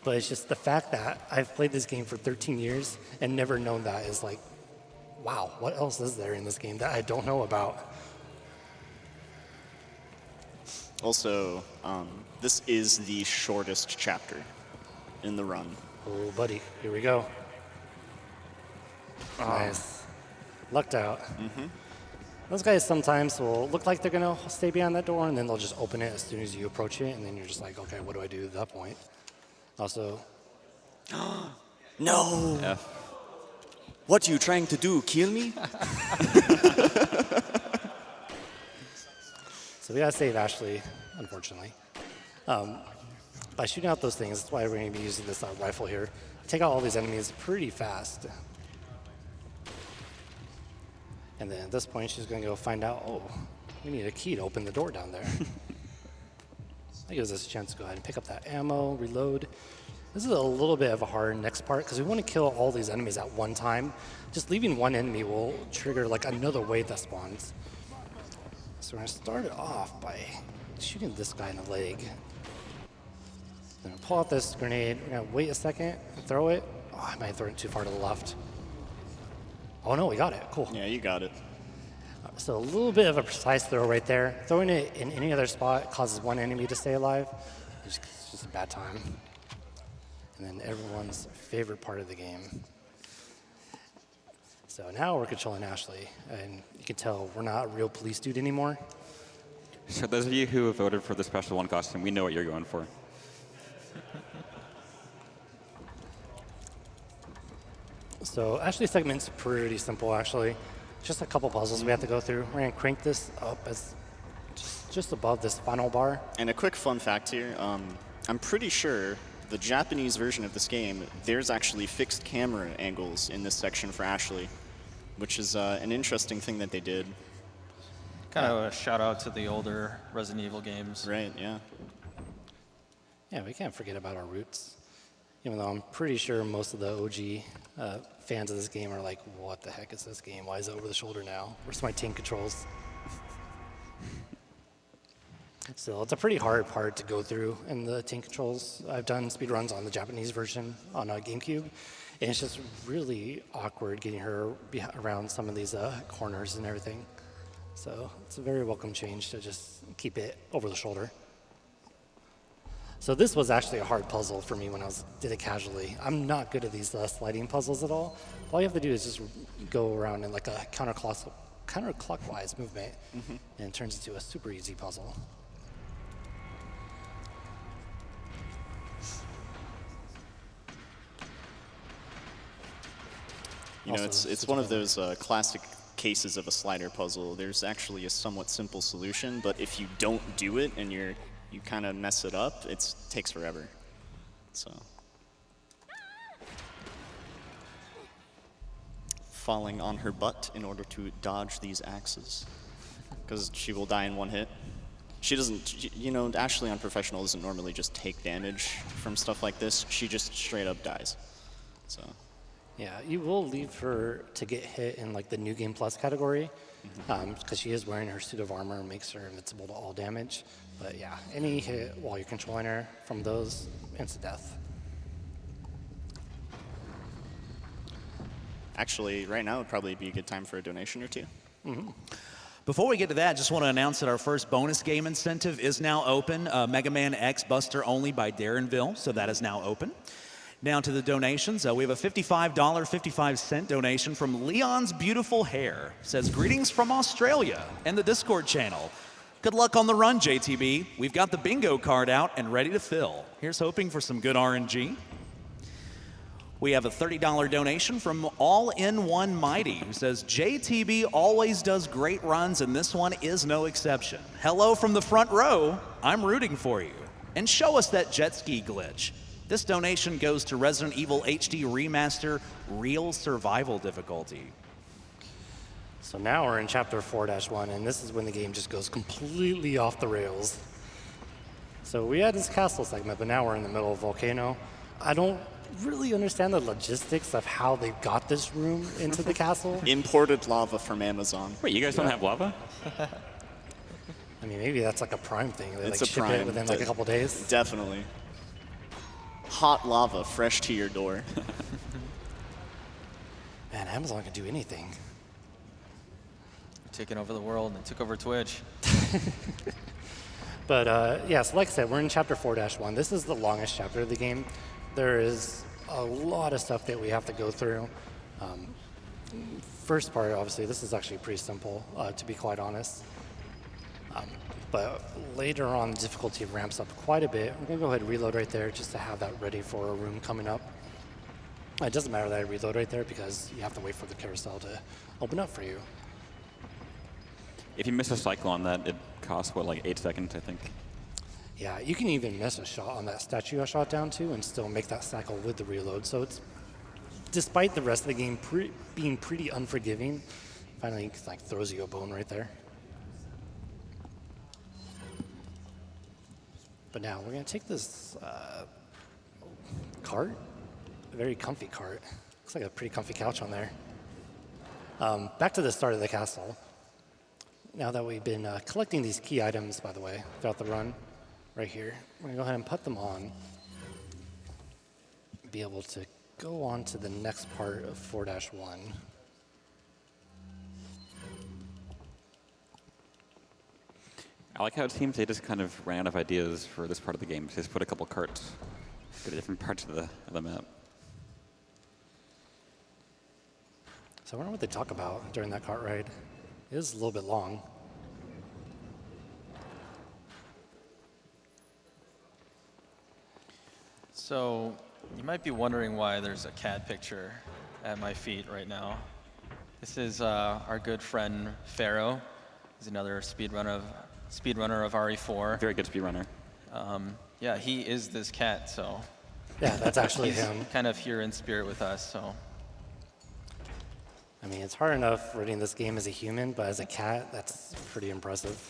But it's just the fact that I've played this game for 13 years and never known that is like, wow, what else is there in this game that I don't know about? Also, this is the shortest chapter in the run. Oh, buddy, here we go. Nice. Lucked out. Those guys sometimes will look like they're going to stay behind that door, and then they'll just open it as soon as you approach it, and then you're just like, okay, what do I do at that point? Also, No! F. What are you trying to do, kill me? so we got to save Ashley, unfortunately. By shooting out those things, that's why we're going to be using this rifle here. Take out all these enemies pretty fast. And then at this point, she's going to go find out, oh, we need a key to open the door down there. That gives us a chance to go ahead and pick up that ammo, reload. This is a little bit of a hard next part because we want to kill all these enemies at one time. Just leaving one enemy will trigger like another wave that spawns. So we're going to start it off by shooting this guy in the leg. Then we'll pull out this grenade. We're going to wait a second and throw it. Oh, I might have thrown it too far to the left. Oh no, we got it. Cool. Yeah, you got it. So a little bit of a precise throw right there. Throwing it in any other spot causes one enemy to stay alive. It's just a bad time. And then everyone's favorite part of the game. So now we're controlling Ashley, and you can tell we're not a real police dude anymore. So those of you who have voted for the special one costume, we know what you're going for. So Ashley's segment's pretty simple, actually. Just a couple puzzles we have to go through. We're gonna crank this up as just above this final bar. And a quick fun fact here, I'm pretty sure the Japanese version of this game, there's actually fixed camera angles in this section for Ashley, which is an interesting thing that they did. Kind of a shout out to the older Resident Evil games. Right, yeah. Yeah, we can't forget about our roots. Even though I'm pretty sure most of the OG fans of this game are like, what the heck is this game? Why is it over the shoulder now? Where's my tank controls? So it's a pretty hard part to go through in the tank controls. I've done speedruns on the Japanese version on a GameCube, and it's just really awkward getting her around some of these corners and everything. So it's a very welcome change to just keep it over the shoulder. So this was actually a hard puzzle for me when I did it casually. I'm not good at these sliding puzzles at all. All you have to do is just go around in like a counterclockwise movement, and it turns into a super easy puzzle. You know, Also, it's one of those classic cases of a slider puzzle. There's actually a somewhat simple solution, but if you don't do it and you kind of mess it up, it takes forever. So, falling on her butt in order to dodge these axes, because she will die in one hit. She doesn't, you know, Ashley on Professional doesn't normally just take damage from stuff like this. She just straight up dies. So. Yeah, you will leave her to get hit in like the New Game Plus category, because she is wearing her suit of armor and makes her invincible to all damage. But yeah, any hit while you're controlling her from those, instant death. Actually, right now would probably be a good time for a donation or two. Before we get to that, just want to announce that our first bonus game incentive is now open. Mega Man X Buster Only by Darrenville, so that is now open. Now to the donations. We have a $55.55 donation from Leon's Beautiful Hair. Says, greetings from Australia and the Discord channel. Good luck on the run, JTB. We've got the bingo card out and ready to fill. Here's hoping for some good RNG. We have a $30 donation from All-in-One Mighty, who says, JTB always does great runs, and this one is no exception. Hello from the front row. I'm rooting for you. And show us that jet ski glitch. This donation goes to Resident Evil HD Remaster Real Survival Difficulty. So now we're in Chapter 4-1, and this is when the game just goes completely off the rails. So we had this castle segment, but now we're in the middle of a volcano. I don't really understand the logistics of how they got this room into the castle. Imported lava from Amazon. Wait, you guys don't have lava? I mean, maybe that's like a Prime thing. They It's like a ship Prime. it within like a couple days. Definitely. hot lava fresh to your door. Man, Amazon can do anything. Taking over the world and took over Twitch. But yeah, so like I said, we're in chapter 4-1. This is the longest chapter of the game. There is a lot of stuff that we have to go through. First part, obviously, this is actually pretty simple, to be quite honest. But later on, the difficulty ramps up quite a bit. I'm going to go ahead and reload right there just to have that ready for a room coming up. It doesn't matter that I reload right there because you have to wait for the carousel to open up for you. If you miss a cycle on that, it costs, what, like 8 seconds, I think? Yeah, you can even miss a shot on that statue I shot down to and still make that cycle with the reload. So it's, despite the rest of the game being pretty unforgiving, finally like throws you a bone right there. But now we're going to take this cart, a very comfy cart. Looks like a pretty comfy couch on there. Back to the start of the castle. Now that we've been collecting these key items, by the way, throughout the run, right here, we're going to go ahead and put them on. Be able to go on to the next part of 4-1. I like how it seems they just kind of ran out of ideas for this part of the game. So they just put a couple carts to different parts of the map. So I wonder what they talk about during that cart ride. It is a little bit long. So you might be wondering why there's a cat picture at my feet right now. This is our good friend Pharaoh. He's another speedrunner of RE4. Very good speedrunner. Yeah, he is this cat, so Yeah, that's actually he's him. kind of here in spirit with us. So I mean, it's hard enough running this game as a human, but as a cat, that's pretty impressive.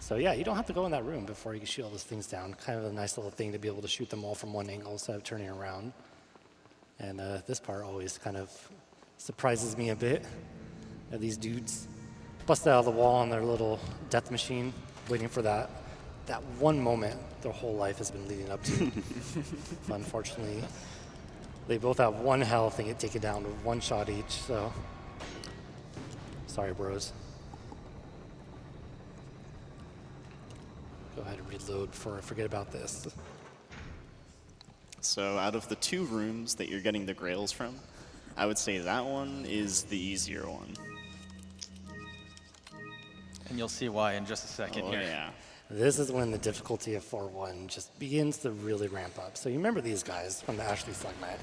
So yeah, you don't have to go in that room before you can shoot all those things down. Kind of a nice little thing to be able to shoot them all from one angle instead of turning around. And this part always kind of surprises me a bit. These dudes bust out of the wall on their little death machine, waiting for that one moment their whole life has been leading up to. But unfortunately, they both have one health and get taken down with one shot each, so sorry, bros. Go ahead and reload before I forget about this. So out of the 2 rooms that you're getting the grails from, I would say that one is the easier one. and you'll see why in just a second Oh here. yeah. This is when the difficulty of 4-1 just begins to really ramp up. So you remember these guys from the Ashley Slugmat.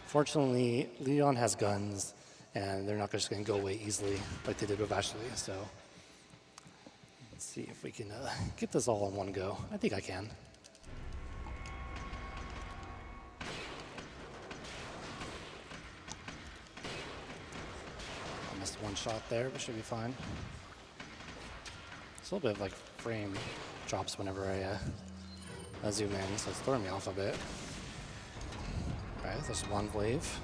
Fortunately, Leon has guns, and they're not just going to go away easily like they did with Ashley. So let's see if we can get this all in one go. I think I can. I missed one shot there, but should be fine. It's a little bit of like frame drops whenever I zoom in, so it's throwing me off a bit. All right, there's one wave.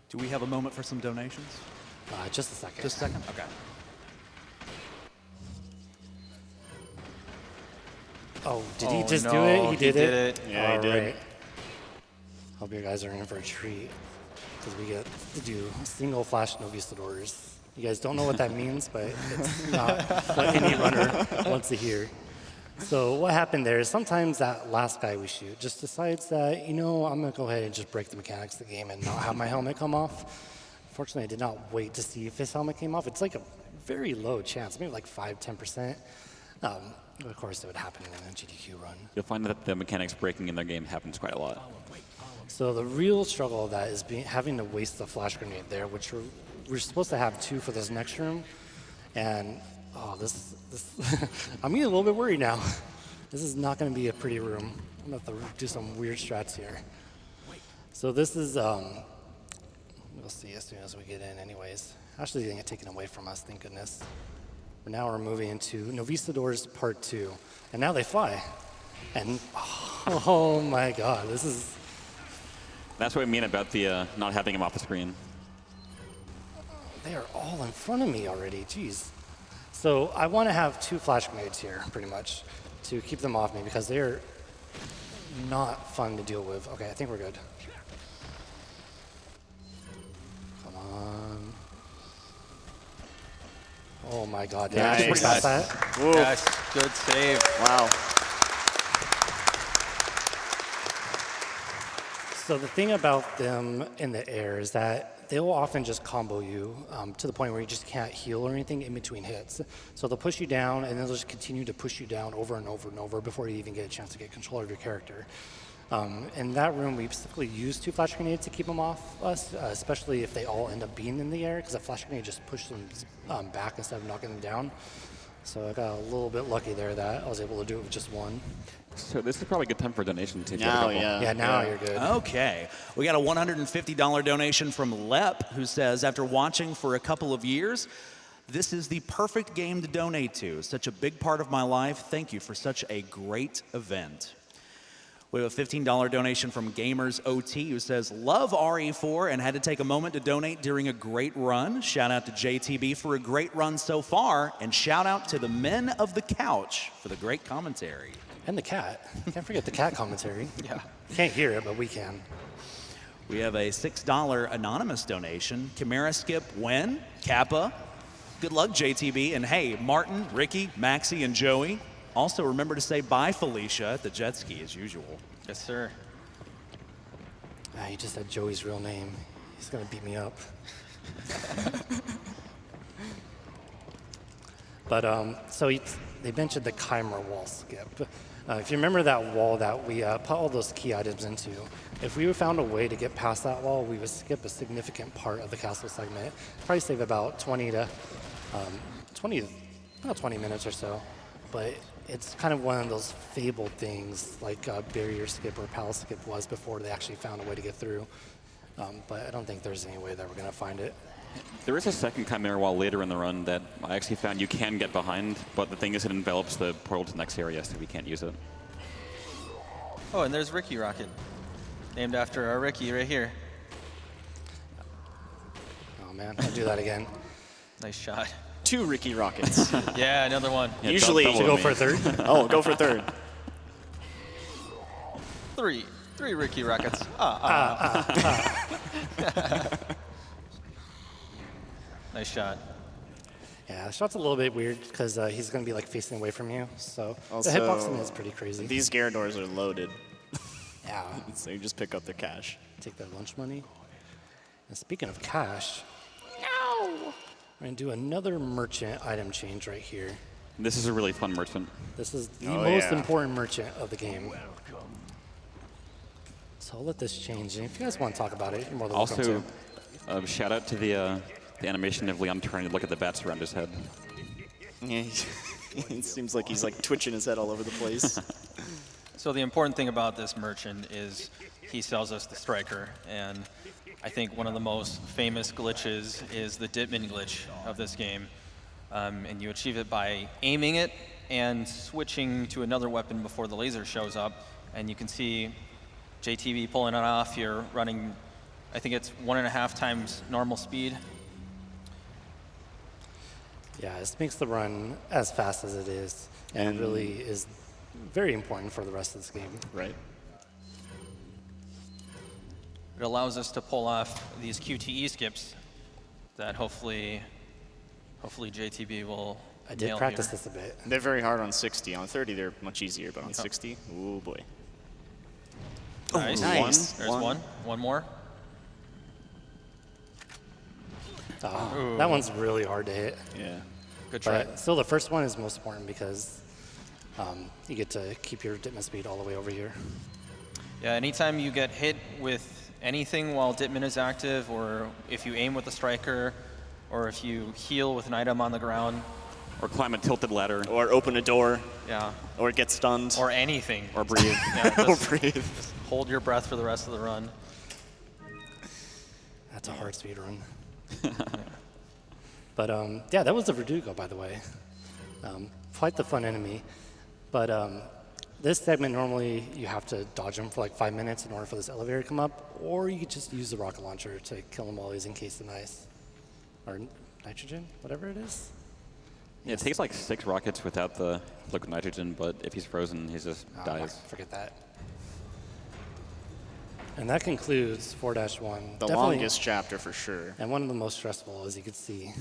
Do we have a moment for some donations? Just a second. Just a second? Okay. Oh, did he Oh, just do no, it? He he did did it? it. Yeah, he did. Right. Hope you guys are in for a treat because we get to do single flash Novistadors. You guys don't know what that means, but it's not what any runner wants to hear. So what happened there is sometimes that last guy we shoot just decides that, you know, I'm going to go ahead and just break the mechanics of the game and not have my helmet come off. Fortunately, I did not wait to see if his helmet came off. It's like a very low chance, maybe like 5-10%. Of course, it would happen in a GDQ run. You'll find that the mechanics breaking in their game happens quite a lot. So the real struggle of that is having to waste the flash grenade there, which we're supposed to have 2 for this next room. And, oh, this I'm getting a little bit worried now. This is not going to be a pretty room. I'm going to have to do some weird strats here. So this is, we'll see as soon as we get in anyways. Actually, didn't get taken away from us, thank goodness. But now we're moving into Novistadors Part 2. And now they fly. And, oh my God, this is... That's what I mean about the not having him off the screen. They are all in front of me already. Jeez. So I want to have 2 flash grenades here, pretty much, to keep them off me because they're not fun to deal with. Okay, I think we're good. Come on. Oh my God! Did I actually Nice. pass that? Whoa. Yes, good save. Wow. So the thing about them in the air is that they will often just combo you to the point where you just can't heal or anything in between hits. So they'll push you down, and they'll just continue to push you down over and over and over before you even get a chance to get control of your character. In that room, we specifically use 2 flash grenades to keep them off us, especially if they all end up being in the air, because a flash grenade just pushes them back instead of knocking them down. So I got a little bit lucky there that I was able to do it with just 1. So this is probably a good time for a donation too. Now, yeah. Yeah, now you're good. Okay. We got a $150 donation from Lep, who says, after watching for a couple of years, this is the perfect game to donate to. Such a big part of my life. Thank you for such a great event. We have a $15 donation from Gamers OT, who says, love RE4 and had to take a moment to donate during a great run. Shout out to JTB for a great run so far, and shout out to the men of the couch for the great commentary. And the cat. Can't forget the cat commentary. Yeah. Can't hear it, but we can. We have a $6 anonymous donation. Chimera Skip, Wen, Kappa. Good luck, JTB. And hey, Martin, Ricky, Maxie, and Joey. Also, remember to say bye, Felicia, at the jet ski as usual. Yes, sir. He just said Joey's real name. He's going to beat me up. But so they mentioned the Chimera wall skip. If you remember that wall that we put all those key items into, if we found a way to get past that wall, we would skip a significant part of the castle segment. Probably save about 20 minutes or so. But it's kind of one of those fabled things like barrier skip or palace skip was before they actually found a way to get through. But I don't think there's any way that we're going to find it. There is a second Chimera wall later in the run that I actually found you can get behind, but the thing is it envelops the portal to the next area, so we can't use it. Oh, and there's Ricky Rocket, named after our Ricky right here. Oh man, I'll do that again. Nice shot. 2 Ricky Rockets. Yeah, another one. Yeah, Usually- double Should go me. for a third? Oh, go for 3rd. 3 Ricky Rockets. Nice shot. Yeah, the shot's a little bit weird because he's going to be like facing away from you. So Also, the hitboxing is pretty crazy. These Gyarados are loaded, Yeah, so you just pick up the cash. take that lunch money. And speaking of cash, we're going to do another merchant item change right here. This is a really fun merchant. This is the Oh, most yeah. important merchant of the game. So I'll let this change. And if you guys want to talk about it, you're more than welcome Also, to. shout out to the animation of Leon turning to look at the bats around his head. Yeah, it seems like he's like twitching his head all over the place. So the important thing about this merchant is he sells us the striker, and I think one of the most famous glitches is the Ditman glitch of this game. And you achieve it by aiming it and switching to another weapon before the laser shows up. And you can see JTB pulling it off. You're running, I think it's 1.5 times normal speed. Yeah, this makes the run as fast as it is, and it really is very important for the rest of this game. Right. It allows us to pull off these QTE skips that hopefully JTB will I did nail practice here. this a bit. They're very hard on 60. On 30, they're much easier, but on 60, oh boy. Nice. Nice. There's one. One more. Oh, that one's really hard to hit. Yeah. Good try. But still, the first one is most important because you get to keep your Ditman speed all the way over here. Yeah, anytime you get hit with anything while Ditman is active, or if you aim with the striker, or if you heal with an item on the ground, Or climb a tilted ladder. Or open a door, yeah, or get stunned, or anything, Or breathe. yeah, or just breathe. hold your breath for the rest of the run. That's a hard speed run. But yeah, that was the Verdugo, by the way. Quite the fun enemy. But this segment, normally you have to dodge him for like 5 minutes in order for this elevator to come up, or you could just use the rocket launcher to kill him while he's encased in ice. or nitrogen, whatever it is. Yeah, it takes like 6 rockets without the liquid nitrogen, but if he's frozen, he just dies. Forget that. And that concludes 4-1. The longest chapter for sure. And one of the most stressful, as you can see.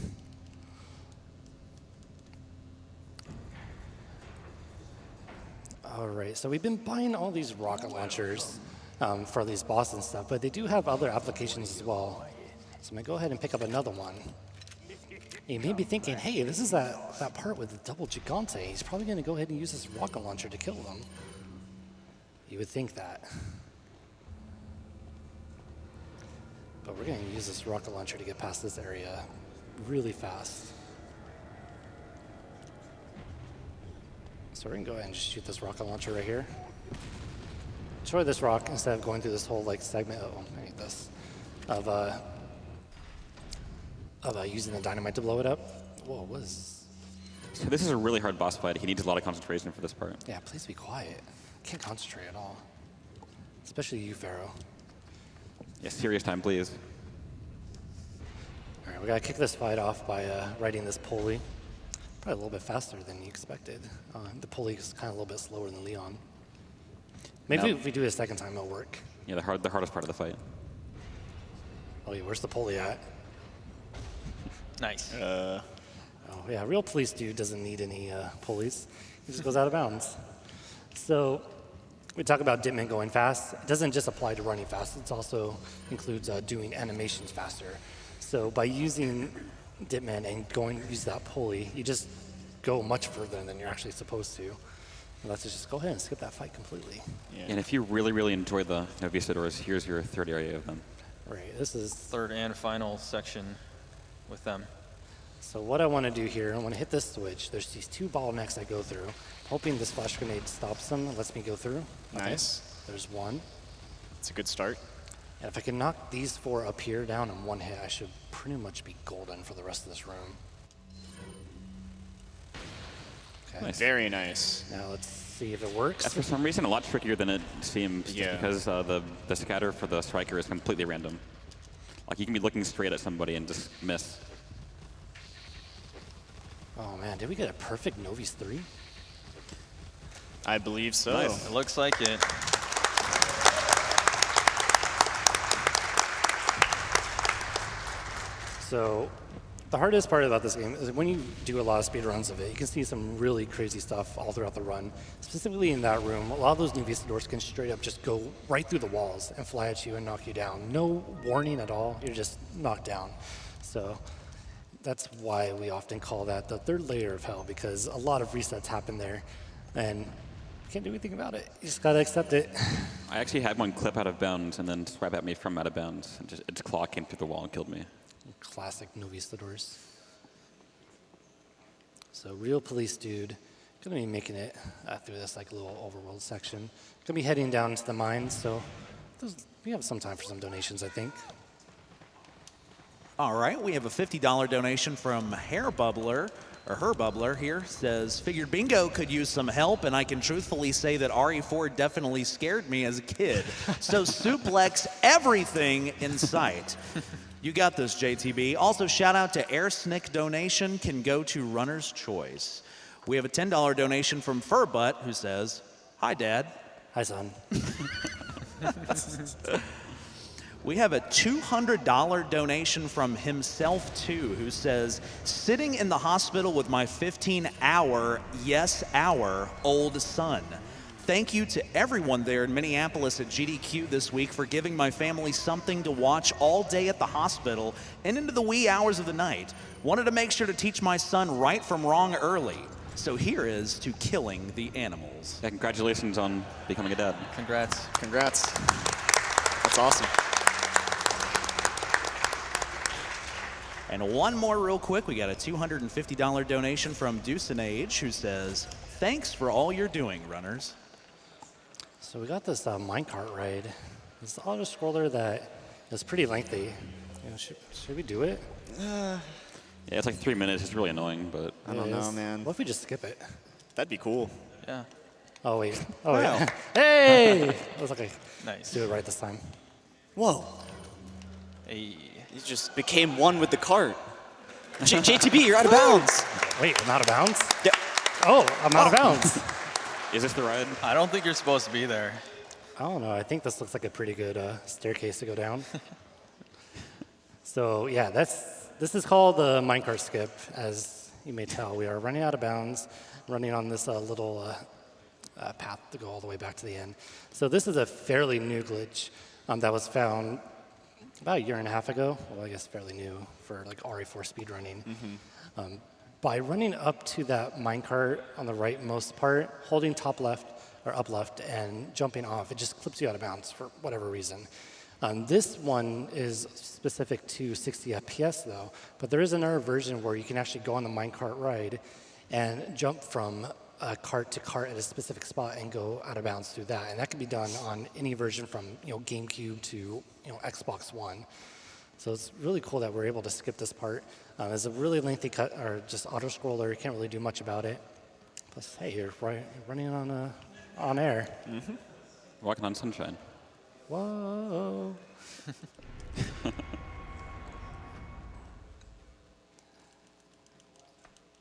All right, so we've been buying all these rocket launchers for these boss and stuff, but they do have other applications as well. So I'm gonna go ahead and pick up another one. You may be thinking, hey, this is that part with the double gigante. He's probably gonna go ahead and use this rocket launcher to kill them. You would think that. But we're gonna use this rocket launcher to get past this area really fast. So we're gonna go ahead and just shoot this rocket launcher right here. Destroy this rock instead of going through this whole like segment. Oh, I hate this. Of using the dynamite to blow it up. Whoa, what is? So this is a really hard boss fight. He needs a lot of concentration for this part. Yeah, please be quiet. Can't concentrate at all. Especially you, Pharaoh. Yeah, serious time, please. All right, we gotta kick this fight off by riding this pulley. Probably a little bit faster than you expected. The pulley is kind of a little bit slower than Leon. Maybe if we do it a second time, it'll work. Yeah, the hardest part of the fight. Oh yeah, where's the pulley at? Nice. Oh yeah, real police dude doesn't need any pulleys. He just goes out of bounds. So we talk about Ditman going fast. It doesn't just apply to running fast. It also includes doing animations faster. So by using Ditman and use that pulley, you just go much further than you're actually supposed to. And let's just go ahead and skip that fight completely. Yeah. And if you really, really enjoy the Novistadors, here's your third area of them. Right, this is... Third and final section with them. So what I want to do here, I want to hit this switch. There's these 2 bottlenecks I go through. Hoping this flash grenade stops them and lets me go through. Okay. Nice. There's one. It's a good start. And if I can knock these 4 up here down in one hit, I should pretty much be golden for the rest of this room. Okay. Nice. Very nice. Now let's see if it works. That's for some reason a lot trickier than it seems, just Yeah. because the scatter for the striker is completely random. Like you can be looking straight at somebody and just miss. Oh man, did we get a perfect Novi's 3? I believe so. Nice. It looks like it. So the hardest part about this game is when you do a lot of speed runs of it, you can see some really crazy stuff all throughout the run. Specifically in that room, a lot of those new Vistadors can straight up just go right through the walls and fly at you and knock you down. No warning at all, you're just knocked down. So that's why we often call that the 3rd layer of hell, because a lot of resets happen there and you can't do anything about it. You just gotta accept it. I actually had one clip out of bounds and then swipe at me from out of bounds. And just, its claw came through the wall and killed me. Classic Novistadors. So real police dude, gonna be making it through this like little overworld section. Gonna be heading down to the mines, so we have some time for some donations, I think. All right, we have a $50 donation from Hair Bubbler, or Her Bubbler here, says, figured bingo could use some help, and I can truthfully say that RE4 definitely scared me as a kid. So suplex everything in sight. You got this, JTB. Also, shout out to Air Snick donation can go to Runner's Choice. We have a $10 donation from Furbutt, who says, hi, Dad. Hi, son. We have a $200 donation from himself, too, who says, sitting in the hospital with my 15-hour, yes, hour, old son. Thank you to everyone there in Minneapolis at GDQ this week for giving my family something to watch all day at the hospital and into the wee hours of the night. Wanted to make sure to teach my son right from wrong early. So here is to killing the animals. Yeah, congratulations on becoming a dad. Congrats. Congrats. That's awesome. And one more real quick. We got a $250 donation from Deucenage, who says, thanks for all you're doing, runners. So we got this minecart ride. This auto-scroller that is pretty lengthy. You know, should we do it? Yeah, it's like 3 minutes. It's really annoying, but I don't know, man. What if we just skip it? That'd be cool. Yeah. Oh, wait. Oh, Wow. yeah. Hey! I was like, Nice. let's do it right this time. Whoa. Hey. You just became one with the cart. JTB, you're out of bounds. Wait, I'm out of bounds? Yep. Oh, I'm out of bounds. Is this the ride? I don't think you're supposed to be there. I don't know. I think this looks like a pretty good staircase to go down. So yeah, this is called the minecart skip. As you may tell, we are running out of bounds, running on this little path to go all the way back to the end. So this is a fairly new glitch that was found about a year and a half ago. Well, I guess fairly new for like RE4 speedrunning. By running up to that minecart on the rightmost part, holding top left or up left and jumping off, it just clips you out of bounds for whatever reason. This one is specific to 60 FPS though, but there is another version where you can actually go on the minecart ride and jump from cart to cart at a specific spot and go out of bounds through that. And that can be done on any version from GameCube to Xbox One. So it's really cool that we're able to skip this part. It's a really lengthy cut, or just auto-scroller. You can't really do much about it. Plus, hey, you're running on air. Walking on sunshine. Whoa. The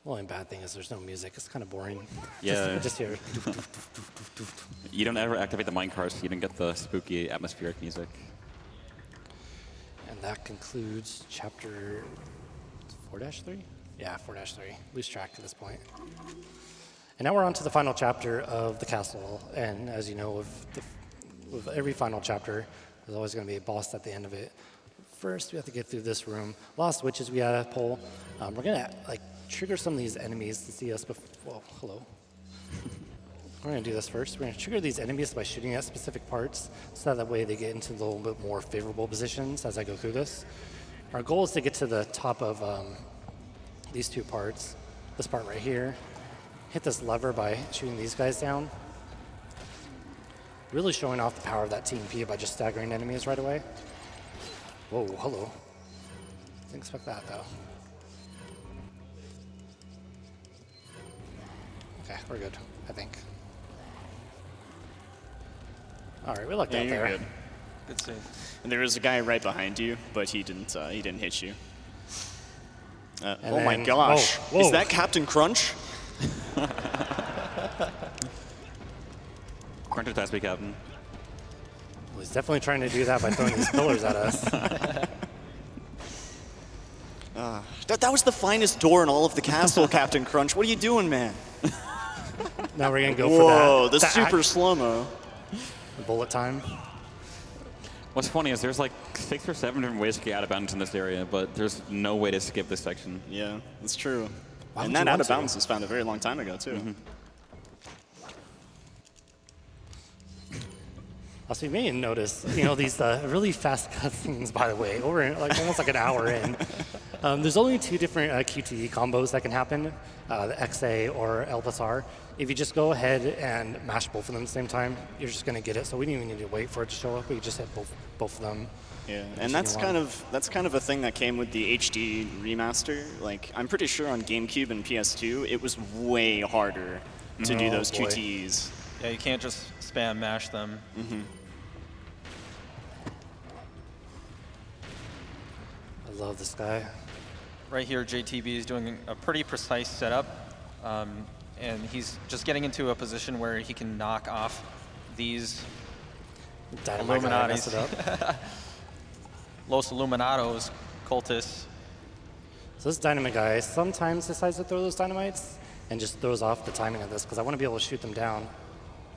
only bad thing is there's no music. It's kind of boring. Yeah. Just hear. You don't ever activate the minecart, so you don't get the spooky atmospheric music. And that concludes chapter 4-3? Yeah, 4-3. Lose track at this point. And now we're on to the final chapter of the castle. And as you know, with every final chapter, there's always going to be a boss at the end of it. First, we have to get through this room. A lot of switches we gotta pull. We're gonna trigger some of these enemies to see us before. Well, hello. We're gonna do this first. We're gonna trigger these enemies by shooting at specific parts, so that way they get into a little bit more favorable positions as I go through this. Our goal is to get to the top of these two parts. This part right here. Hit this lever by shooting these guys down. Really showing off the power of that TMP by just staggering enemies right away. Whoa, hello. Didn't expect that though. Okay, we're good, I think. All right, we lucked out you're there. good. Good save. And there was a guy right behind you, but he didn't hit you. Oh my then- gosh. whoa, whoa. Is that Captain Crunch? Crunch has to be captain. Well, he's definitely trying to do that by throwing these pillars at us. That was the finest door in all of the castle, Captain Crunch. What are you doing, man? Now we're gonna go Whoa, for the that super slow-mo. bullet time. What's funny is there's like 6 or 7 different ways to get out of bounds in this area, but there's no way to skip this section. Yeah, that's true. Why And would that you out want of to? bounds was found a very long time ago, too. Also, you may notice, these really fast cutscenes, by the way, over almost like an hour in. There's only 2 different QTE combos that can happen, the XA or LSR. If you just go ahead and mash both of them at the same time, you're just going to get it. So we didn't even need to wait for it to show up. We could just hit both of them. Yeah, and that's kind of a thing that came with the HD remaster. Like, I'm pretty sure on GameCube and PS2, it was way harder to do those boy. QTEs. Yeah, you can't just spam mash them. I love this guy. Right here, JTB is doing a pretty precise setup, and he's just getting into a position where he can knock off these Dynamite guy messed it Illuminatis. up. Los Illuminados, cultists. So this dynamite guy sometimes decides to throw those dynamites and just throws off the timing of this because I want to be able to shoot them down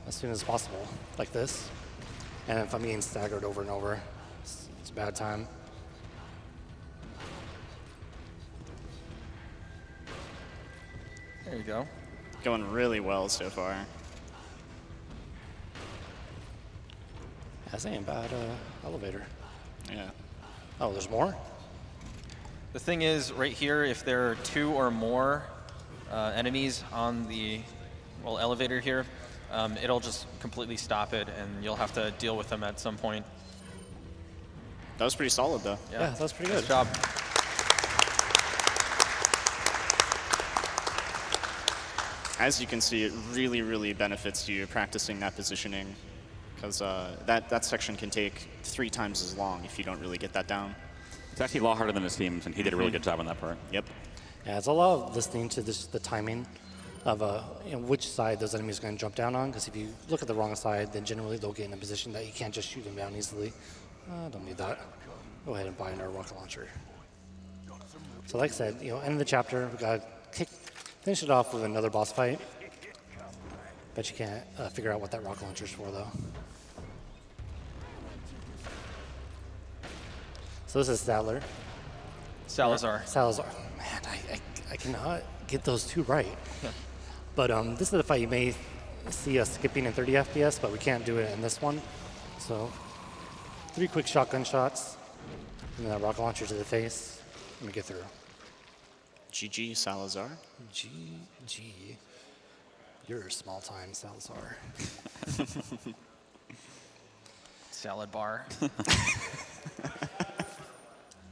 as soon as possible, like this. And if I'm being staggered over and over, it's a bad time. There you go. Going really well so far. That's ain't bad elevator. Yeah. Oh, there's more? The thing is, right here, if there are 2 or more enemies on the elevator here, it'll just completely stop it, and you'll have to deal with them at some point. That was pretty solid, though. Yeah, that's pretty Nice good. job. As you can see, it really, really benefits you practicing that positioning, because that section can take 3 times as long if you don't really get that down. It's actually a lot harder than it seems, and he did a really good job on that part. Yep. Yeah, it's a lot of listening to the timing of which side those enemies are going to jump down on. Because if you look at the wrong side, then generally they'll get in a position that you can't just shoot them down easily. Don't need that. Go ahead and buy another rocket launcher. So like I said, end of the chapter, we got to finish it off with another boss fight. Bet you can't figure out what that rocket launcher is for, though. So this is Salazar. Salazar. Man, I cannot get those two right. But this is a fight you may see us skipping in 30 FPS, but we can't do it in this one. So 3 quick shotgun shots, and then that rocket launcher to the face. Let me get through. GG, Salazar. GG. You're small time, Salazar. Salad bar.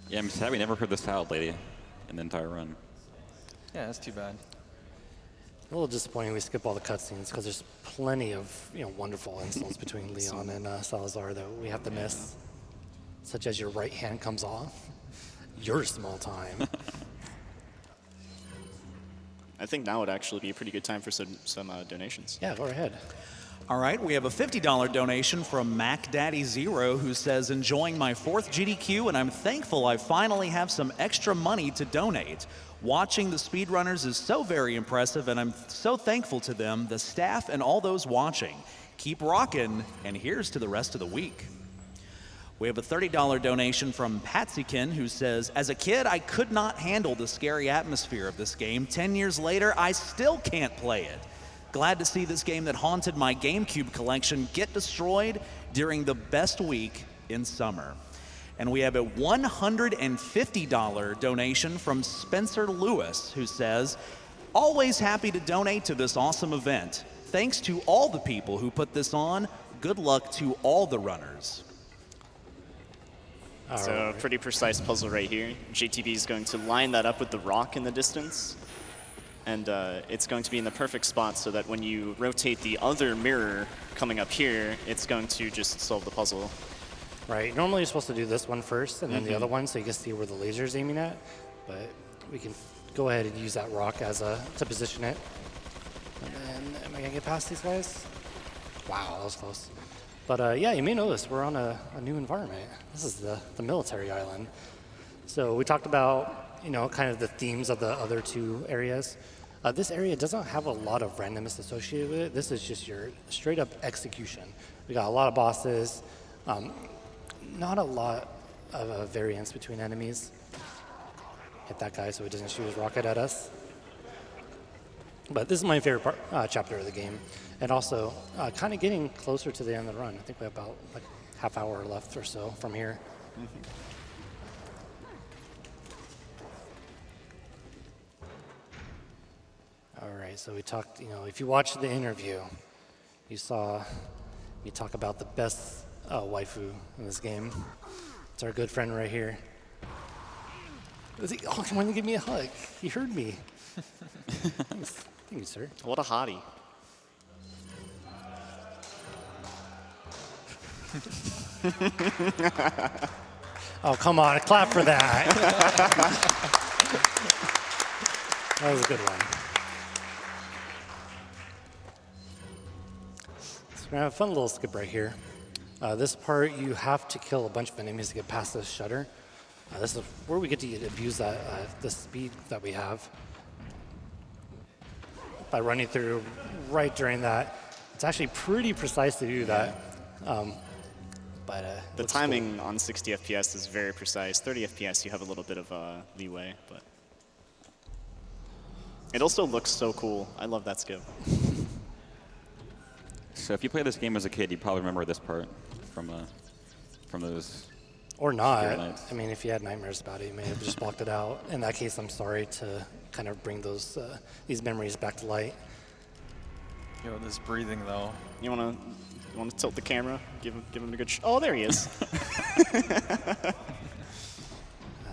Yeah, I'm sad we never heard the salad lady in the entire run. Yeah, that's too bad. A little disappointing we skip all the cutscenes because there's plenty of wonderful insults between Leon and Salazar that we have to miss, such as your right hand comes off. You're small time. I think now would actually be a pretty good time for some donations. Yeah, go ahead. All right, we have a $50 donation from MacDaddy0 who says, enjoying my 4th GDQ, and I'm thankful I finally have some extra money to donate. Watching the speedrunners is so very impressive, and I'm so thankful to them, the staff, and all those watching. Keep rockin', and here's to the rest of the week. We have a $30 donation from Patsykin who says, as a kid, I could not handle the scary atmosphere of this game. 10 years later, I still can't play it. Glad to see this game that haunted my GameCube collection get destroyed during the best week in summer. And we have a $150 donation from Spencer Lewis, who says, always happy to donate to this awesome event. Thanks to all the people who put this on. Good luck to all the runners. So a pretty precise puzzle right here. JTB is going to line that up with the rock in the distance. And it's going to be in the perfect spot so that when you rotate the other mirror coming up here, it's going to just solve the puzzle. Right. Normally you're supposed to do this one first and then the other one so you can see where the laser's aiming at. But we can go ahead and use that rock as to position it. And then, am I going to get past these guys? Wow, that was close. But yeah, you may notice we're on a new environment. This is the military island. So we talked about, kind of the themes of the other 2 areas. This area doesn't have a lot of randomness associated with it. This is just your straight up execution. We got a lot of bosses, not a lot of variance between enemies. Hit that guy so he doesn't shoot his rocket at us. But this is my favorite chapter of the game. And also, kind of getting closer to the end of the run. I think we have about like half hour left or so from here. All right, so we talked, if you watched the interview, you saw me talk about the best waifu in this game. It's our good friend right here. He wanted to give me a hug. He heard me. Thanks. Thank you, sir. What a hottie. Oh, come on. Clap for that. That was a good one. So we're going to have a fun little skip right here. This part, you have to kill a bunch of enemies to get past this shutter. This is where we get to abuse the speed that we have. By running through right during that. It's actually pretty precise to do that. The timing on 60 FPS is very precise. 30 FPS, you have a little bit of leeway, but it also looks so cool. I love that skip. So if you played this game as a kid, you probably remember this part from those. Or not. nights. I mean, if you had nightmares about it, you may have just blocked it out. In that case, I'm sorry to kind of bring these memories back to light. Yo, this breathing though. You want to tilt the camera? Give him a good oh, there he is. Not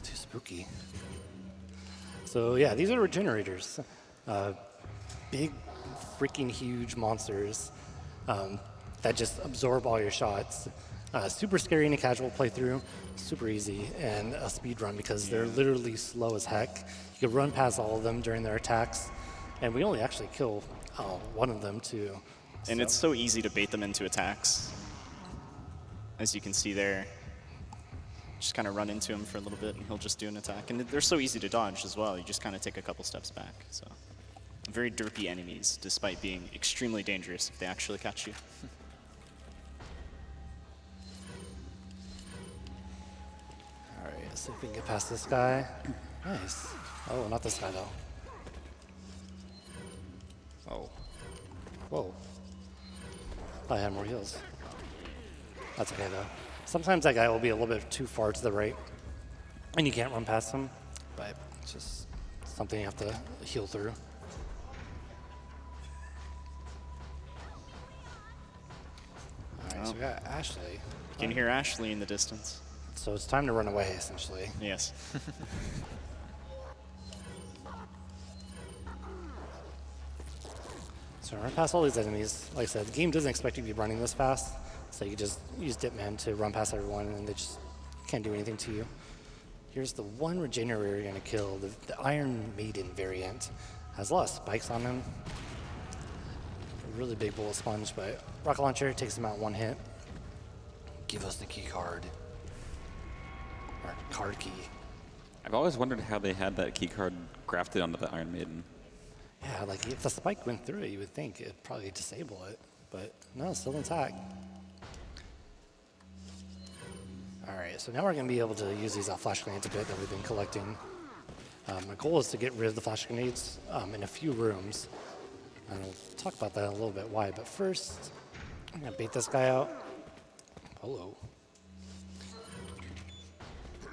too spooky. So yeah, these are regenerators. Big, freaking huge monsters that just absorb all your shots. Super scary in a casual playthrough, super easy in a speed run because they're literally slow as heck. You can run past all of them during their attacks, and we only actually kill one of them too. And it's so easy to bait them into attacks. As you can see there, just kind of run into him for a little bit and he'll just do an attack. And they're so easy to dodge as well. You just kind of take a couple steps back. So very derpy enemies, despite being extremely dangerous if they actually catch you. All right, let's see if we can get past this guy. Nice. Oh, not this guy though. Oh. Whoa. I had more heals. That's okay though. Sometimes that guy will be a little bit too far to the right, and you can't run past him, but it's just something you have to heal through. All right, so we got Ashley. You can hear Ashley in the distance. So it's time to run away, essentially. Yes. So run past all these enemies. Like I said, the game doesn't expect you to be running this fast, so you just use Dipman to run past everyone, and they just can't do anything to you. Here's the one regenerator you're gonna kill, the Iron Maiden variant. Has a lot of spikes on him. A really big bullet sponge, but rocket launcher takes him out in one hit. Give us the key card. Or card key. I've always wondered how they had that key card grafted onto the Iron Maiden. Yeah, like if the spike went through it, you would think it'd probably disable it, but no, it's still intact. All right, so now we're gonna be able to use these flash grenades a bit that we've been collecting. My goal is to get rid of the flash grenades in a few rooms. And I'll talk about that in a little bit why, but first, I'm gonna bait this guy out. Hello.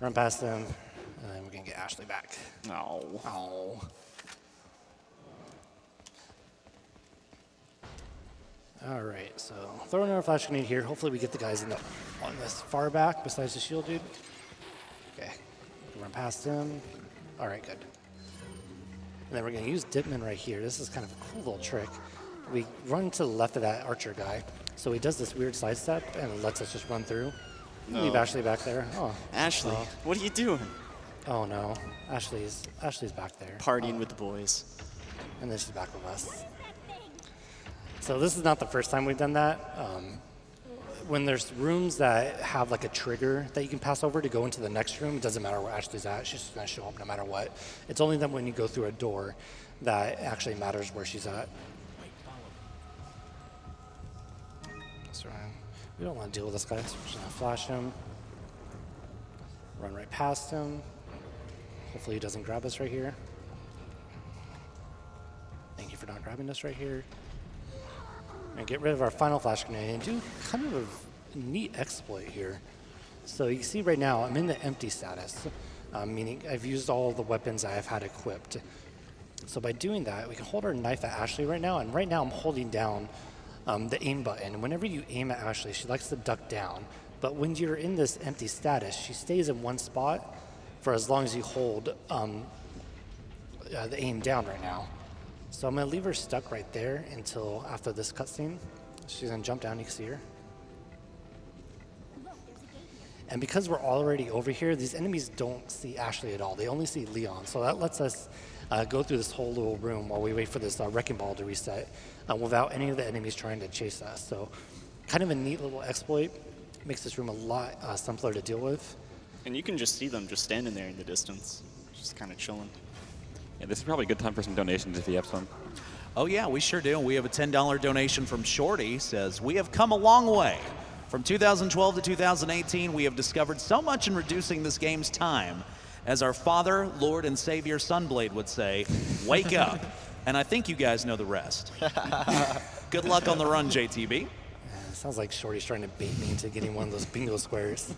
Run past him, and then we're gonna get Ashley back. Oh. Oh. All right, so throwing our flash grenade here. Hopefully we get the guys on this far back besides the shield dude. Okay, run past him. All right, good. And then we're gonna use Dipman right here. This is kind of a cool little trick. We run to the left of that archer guy. So he does this weird sidestep and lets us just run through. Leave Ashley back there. Oh, Ashley, what are you doing? oh no, Ashley's back there. Partying with the boys. And then she's back with us. So this is not the first time we've done that. When there's rooms that have like a trigger that you can pass over to go into the next room, it doesn't matter where Ashley's at, she's just gonna show up no matter what. It's only then when you go through a door that actually matters where she's at. So we don't want to deal with this guy, so we're just gonna flash him. Run right past him. Hopefully he doesn't grab us right here. Thank you for not grabbing us right here. And get rid of our final flash grenade and do kind of a neat exploit here. So you see right now, I'm in the empty status, meaning I've used all the weapons I've had equipped. So by doing that, we can hold our knife at Ashley right now, and right now I'm holding down the aim button. And whenever you aim at Ashley, she likes to duck down. But when you're in this empty status, she stays in one spot for as long as you hold the aim down right now. So I'm gonna leave her stuck right there until after this cutscene. She's gonna jump down, you can see her. And because we're already over here, these enemies don't see Ashley at all. They only see Leon. So that lets us go through this whole little room while we wait for this wrecking ball to reset without any of the enemies trying to chase us. So kind of a neat little exploit. Makes this room a lot simpler to deal with. And you can just see them just standing there in the distance, just kind of chilling. Yeah, this is probably a good time for some donations if you have some. Oh yeah, we sure do. We have a $10 donation from Shorty. Says, we have come a long way. From 2012 to 2018, we have discovered so much in reducing this game's time. As our Father, Lord, and Savior Sunblade would say, wake up. And I think you guys know the rest. Good luck on the run, JTB. Sounds like Shorty's trying to bait me into getting one of those bingo squares.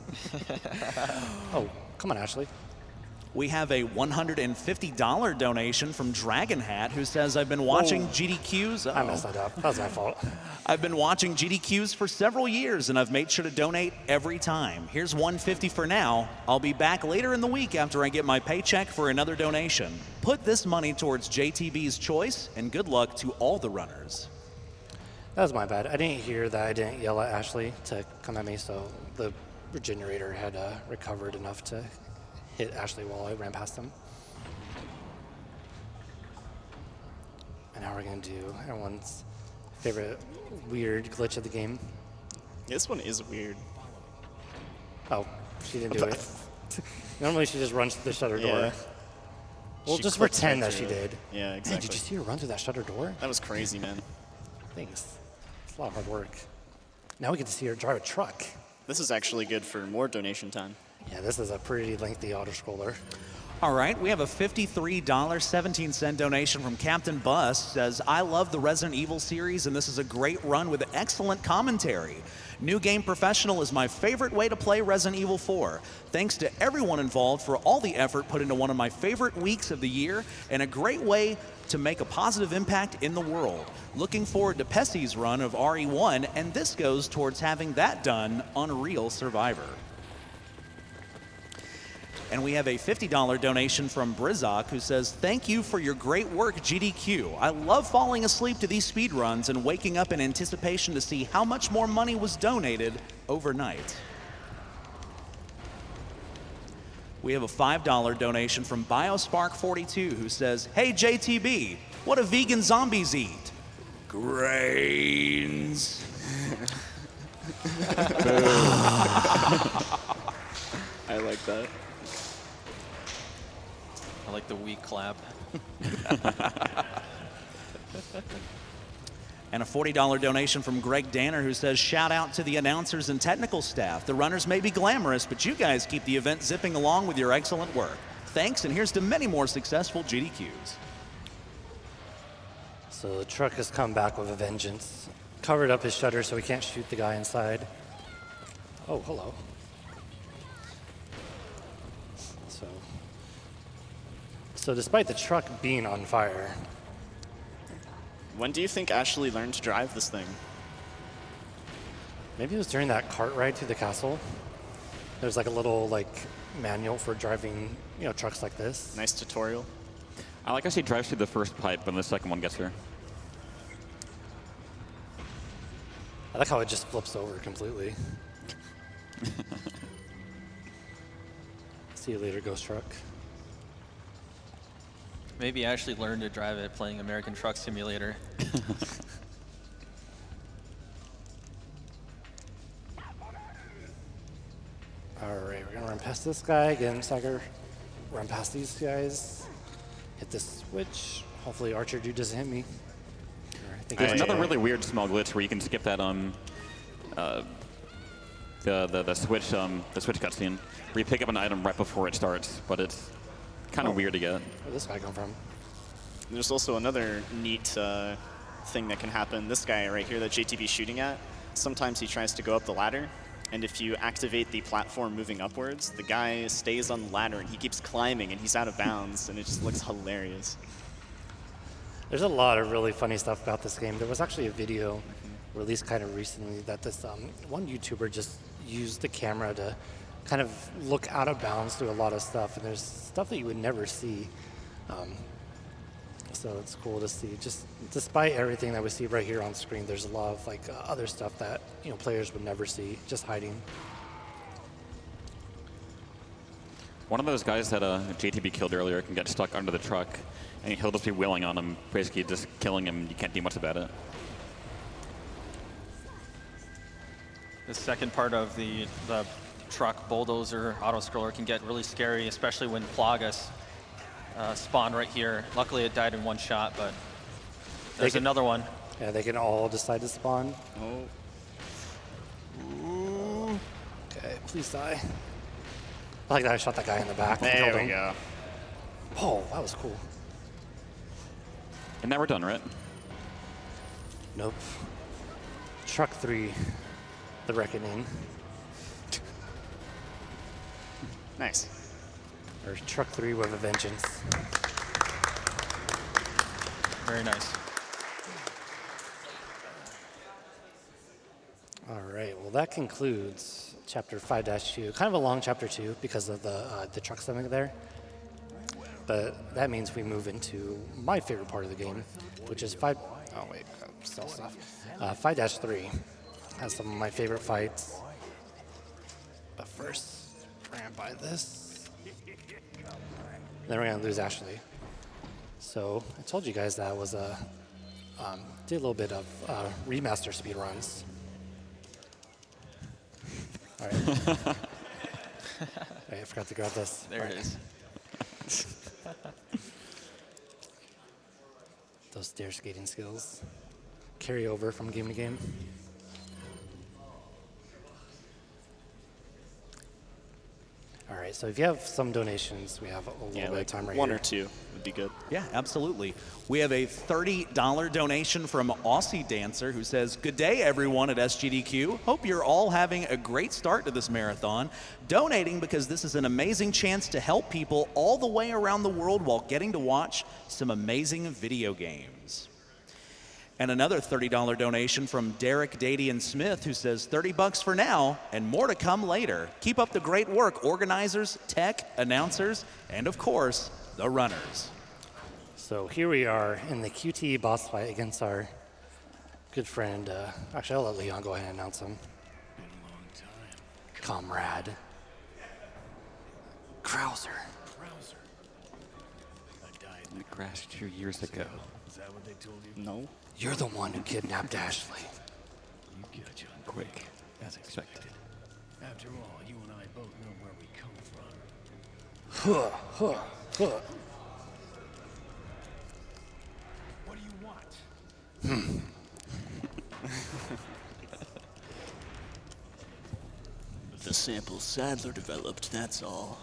Oh, come on, Ashley. We have a $150 donation from Dragon Hat, who says, I've been watching GDQs. I messed that up. That was my fault. I've been watching GDQs for several years, and I've made sure to donate every time. Here's $150 for now. I'll be back later in the week after I get my paycheck for another donation. Put this money towards JTB's choice, and good luck to all the runners. That was my bad. I didn't hear that I didn't yell at Ashley to come at me, so the regenerator had recovered enough to hit Ashley while I ran past him. And now we're going to do everyone's favorite weird glitch of the game. This one is weird. Oh, she didn't do it. Normally she just runs through the shutter door. Yeah. We'll She just clicks pretend right that she through it. did. Yeah, Man, exactly. did you see her run through that shutter door? That was crazy, man. Thanks. It's a lot of hard work. Now we get to see her drive a truck. This is actually good for more donation time. Yeah, this is a pretty lengthy auto-scroller. All right, we have a $53.17 donation from Captain Bus. Says, I love the Resident Evil series, and this is a great run with excellent commentary. New Game Professional is my favorite way to play Resident Evil 4. Thanks to everyone involved for all the effort put into one of my favorite weeks of the year, and a great way to make a positive impact in the world. Looking forward to Pessie's run of RE1, and this goes towards having that done on Real Survivor. And we have a $50 donation from Brizok, who says, thank you for your great work, GDQ. I love falling asleep to these speedruns and waking up in anticipation to see how much more money was donated overnight. We have a $5 donation from Biospark42, who says, hey, JTB, what do vegan zombies eat? Grains. I like that. I like the weak clap. And a $40 donation from Greg Danner, who says, shout out to the announcers and technical staff. The runners may be glamorous, but you guys keep the event zipping along with your excellent work. Thanks, and here's to many more successful GDQs. So the truck has come back with a vengeance. Covered up his shutter so he can't shoot the guy inside. Oh, hello. So despite the truck being on fire, When do you think Ashley learned to drive this thing? maybe it was during that cart ride through the castle. There's like a little manual for driving, trucks like this. Nice tutorial. I like how she drives through the first pipe, and the second one gets her. I like how it just flips over completely. See you later, Ghost Truck. Maybe Ashley learned to drive it playing American Truck Simulator. All right, we're gonna run past this guy again. Stagger, run past these guys. Hit this switch. Hopefully, Archer Dude doesn't hit me. There's another really weird small glitch where you can skip that the switch cutscene, where you pick up an item right before it starts, but it's kind of weird to get. Where'd this guy come from? There's also another neat thing that can happen. This guy right here that JTB's shooting at, sometimes he tries to go up the ladder, and if you activate the platform moving upwards, the guy stays on the ladder and he keeps climbing and he's out of bounds, and it just looks hilarious. There's a lot of really funny stuff about this game. There was actually a video released kind of recently that this one YouTuber just used the camera to kind of look out of bounds through a lot of stuff, and there's stuff that you would never see. So it's cool to see. Just despite everything that we see right here on screen, there's a lot of other stuff that players would never see, just hiding. One of those guys that JTB killed earlier can get stuck under the truck, and he'll just be wheeling on him, basically just killing him. You can't do much about it. The second part of the truck bulldozer auto-scroller can get really scary, especially when Plagas spawn right here. Luckily, it died in one shot, but there's another one. Yeah, they can all decide to spawn. Oh. Ooh. Okay, please die. I like that I shot that guy in the back. and killed There we him. go. Oh, that was cool. And now we're done, right? Nope. Truck 3, The Reckoning. Nice. Or Truck 3 with a Vengeance. Very nice. All right, well that concludes chapter 5-2. Kind of a long chapter 2 because of the truck stomach there. But that means we move into my favorite part of the game, which is Oh wait, sell stuff. 5-3 has some of my favorite fights. But first, we're gonna buy this. Then we're gonna lose Ashley. So I told you guys that was did a little bit of remaster speed runs. All right. I forgot to grab this. There it is. Those stair skating skills carry over from game to game. All right, so if you have some donations, we have a little bit of time right one here. or two would be good. Yeah, absolutely. We have a $30 donation from Aussie Dancer who says, "Good day, everyone at SGDQ. Hope you're all having a great start to this marathon. Donating because this is an amazing chance to help people all the way around the world while getting to watch some amazing video games." And another $30 donation from Derek Dadian Smith who says, $30 for now and more to come later. Keep up the great work, organizers, tech, announcers, and of course, the runners. So here we are in the QTE boss fight against our good friend. Actually, I'll let Leon go ahead and announce him. Comrade. Krauser. I crashed 2 years ago. Is that what they told you? No? You're the one who kidnapped Ashley. You got you Quick, as expected. After all, you and I both know where we come from. What do you want? The sample Sadler developed, that's all.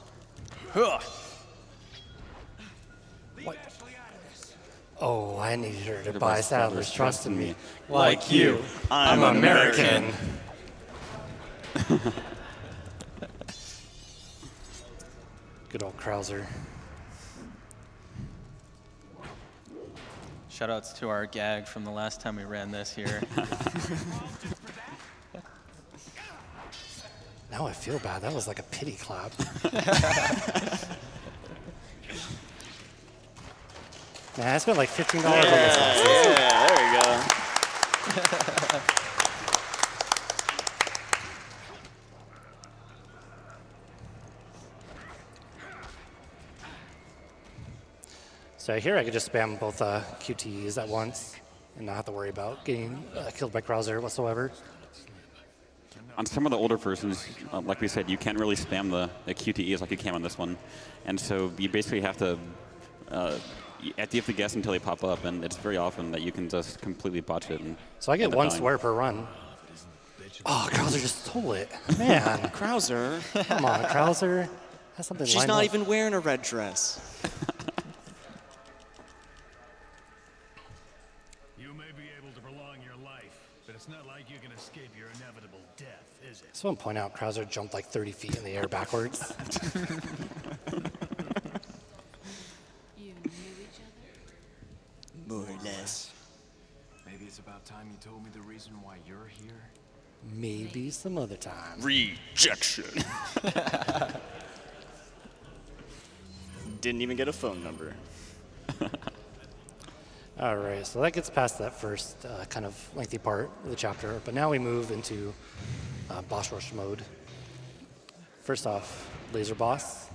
Oh, I need her to To buy buy Sadler's Sadler's trust in trust in me. me. Like you. I'm American. Good old Krauser. Shoutouts to our gag from the last time we ran this here. Now I feel bad. That was like a pity clap. Man, I spent like $15 on this last season. Yeah, there you go. So here I could just spam both QTEs at once and not have to worry about getting killed by Krauser whatsoever. On some of the older versions, like we said, you can't really spam the QTEs like you can on this one. And so you basically have to you have to guess until they pop up, and it's very often that you can just completely botch it. And So I get end up one dying. swear per run. Oh, Krauser just stole it. Man, Krauser, come on, Krauser. Has something she's lined not up. even wearing a red dress. You may be able to prolong your life, but it's not like you can escape your inevitable death, is it? So I want to point out Krauser jumped like 30 feet in the air backwards. You knew each other? More or less. Maybe it's about time you told me the reason why you're here. Maybe some other time. Rejection. Didn't even get a phone number. All right, so that gets past that first kind of lengthy part of the chapter, but now we move into boss rush mode. First off, laser boss.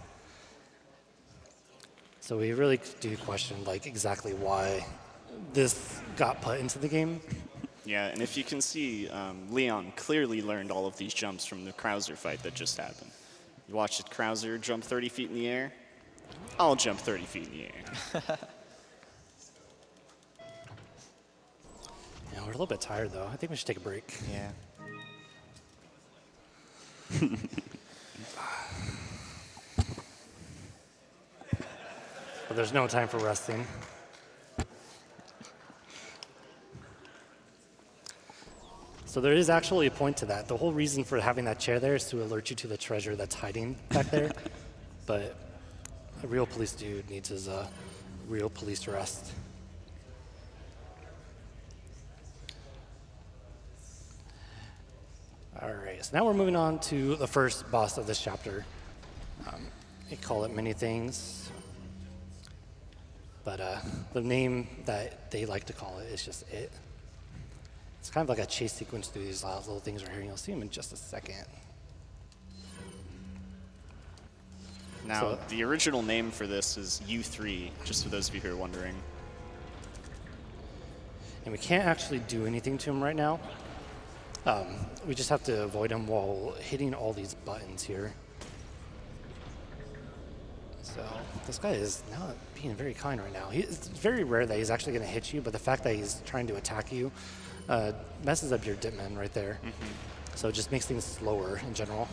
So we really do question like exactly why this got put into the game. Yeah, and if you can see, Leon clearly learned all of these jumps from the Krauser fight that just happened. You watched Krauser jump 30 feet in the air, I'll jump 30 feet in the air. Yeah, we're a little bit tired though. I think we should take a break. Yeah. But there's no time for resting. So there is actually a point to that. The whole reason for having that chair there is to alert you to the treasure that's hiding back there. But a real police dude needs his real police arrest. All right, so now we're moving on to the first boss of this chapter. They call it many things. But the name that they like to call it is just it. It's kind of like a chase sequence through these little things right here. You'll see them in just a second. Now, So- the original name for this is U3, just for those of you who are wondering. And we can't actually do anything to him right now. We just have to avoid him while hitting all these buttons here. So this guy is not being very kind right now. It's very rare that he's actually going to hit you, but the fact that he's trying to attack you messes up your Ditman right there. So it just makes things slower in general.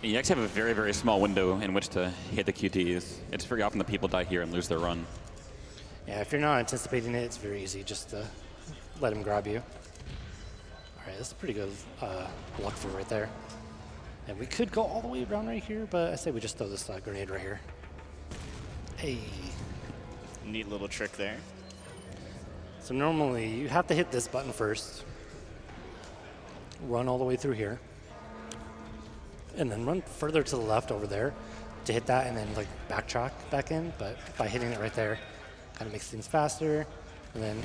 You actually have a very, very small window in which to hit the QTs. It's very often that people die here and lose their run. Yeah, if you're not anticipating it, it's very easy just to let him grab you. All right, this is pretty good luck through right there. And we could go all the way around right here, but I say we just throw this grenade right here. Hey. Neat little trick there. So normally you have to hit this button first, run all the way through here, and then run further to the left over there to hit that and then like backtrack back in. But by hitting it right there, kind of makes things faster. And then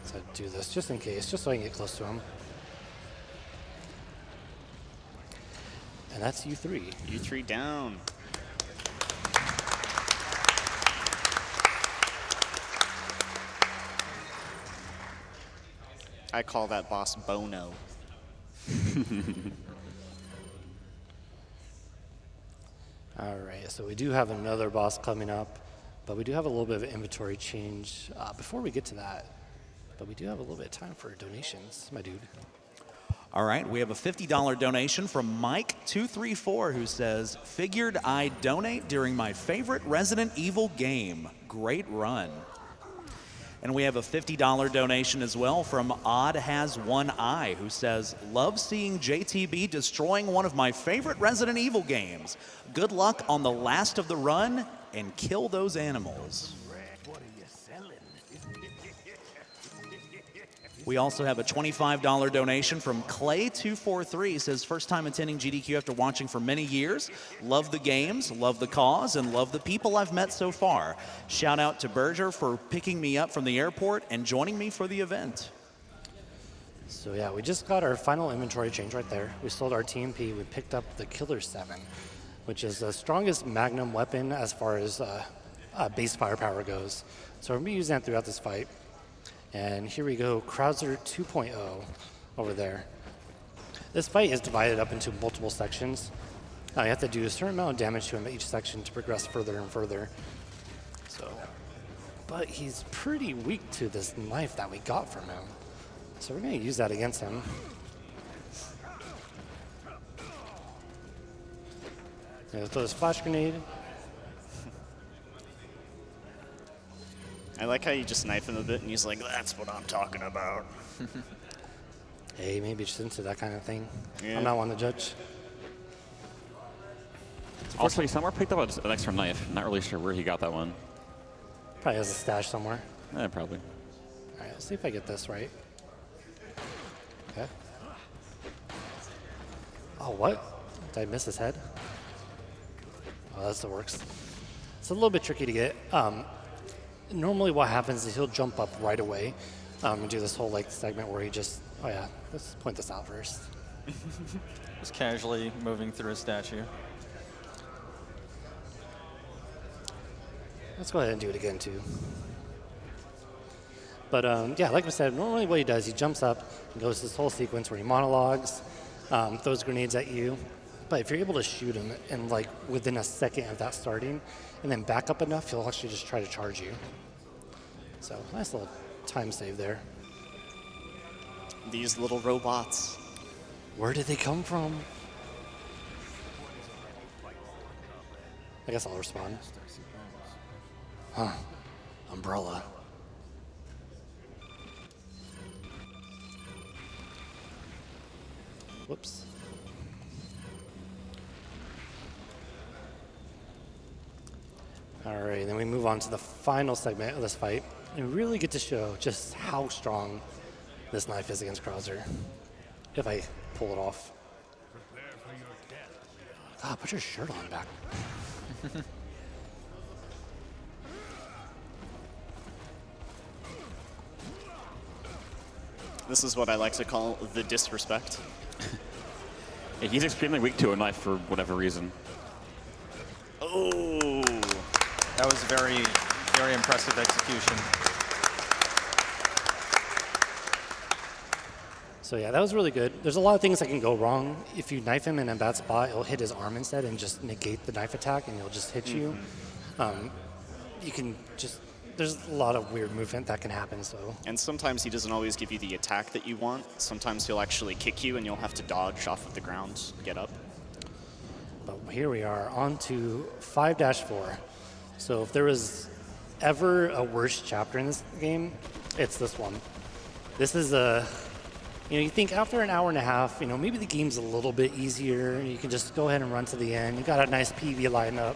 so I do this just in case, just so I can get close to him. And that's U3. U3 down. I call that boss Bono. All right, so we do have another boss coming up, but we do have a little bit of an inventory change before we get to that. But we do have a little bit of time for donations, my dude. All right, we have a $50 donation from Mike234 who says, "Figured I'd donate during my favorite Resident Evil game. Great run." And we have a $50 donation as well from Odd Has One Eye who says, "Love seeing JTB destroying one of my favorite Resident Evil games. Good luck on the last of the run and kill those animals." We also have a $25 donation from Clay243. He says, "First time attending GDQ after watching for many years. Love the games, love the cause, and love the people I've met so far. Shout out to Berger for picking me up from the airport and joining me for the event." So yeah, we just got our final inventory change right there. We sold our TMP, we picked up the Killer 7, which is the strongest Magnum weapon as far as base firepower goes. So we're gonna be using that throughout this fight. And here we go, Krauser 2.0 over there. This fight is divided up into multiple sections. You have to do a certain amount of damage to him at each section to progress further and further. So, but he's pretty weak to this knife that we got from him. So we're gonna use that against him. Throw this flash grenade. I like how you just knife him a bit and he's like, "That's what I'm talking about." Hey, maybe just into that kind of thing. Yeah. I'm not one to judge. Also, he somewhere picked up an extra knife. Not really sure where he got that one. Probably has a stash somewhere. Probably. All right, let's see if I get this right. Okay. Oh, what? Did I miss his head? Oh, that's the works. It's a little bit tricky to get. Normally what happens is he'll jump up right away and do this whole like segment where he just, oh yeah, let's point this out first. Just casually moving through a statue. Let's go ahead and do it again too. But yeah, like I said, normally what he does, he jumps up and goes this whole sequence where he monologues, throws grenades at you. But if you're able to shoot him and like within a second of that starting and then back up enough, he'll actually just try to charge you. So nice little time save there. These little robots. Where did they come from? I guess I'll respond. Huh, umbrella. Whoops. All right, then we move on to the final segment of this fight and really get to show just how strong this knife is against Krauser, if I pull it off. God, put your shirt on back. This is what I like to call the disrespect. Yeah, he's extremely weak to a knife for whatever reason. Oh. That was very, very impressive execution. So yeah, that was really good. There's a lot of things that can go wrong. If you knife him in a bad spot, it'll hit his arm instead and just negate the knife attack, and it'll just hit you. You can just, there's a lot of weird movement that can happen, so. And sometimes he doesn't always give you the attack that you want. Sometimes he'll actually kick you and you'll have to dodge off of the ground, get up. But here we are, on to 5-4. So if there was ever a worse chapter in this game, it's this one. This is a, you think after an hour and a half, maybe the game's a little bit easier. You can just go ahead and run to the end. You got a nice PV lineup.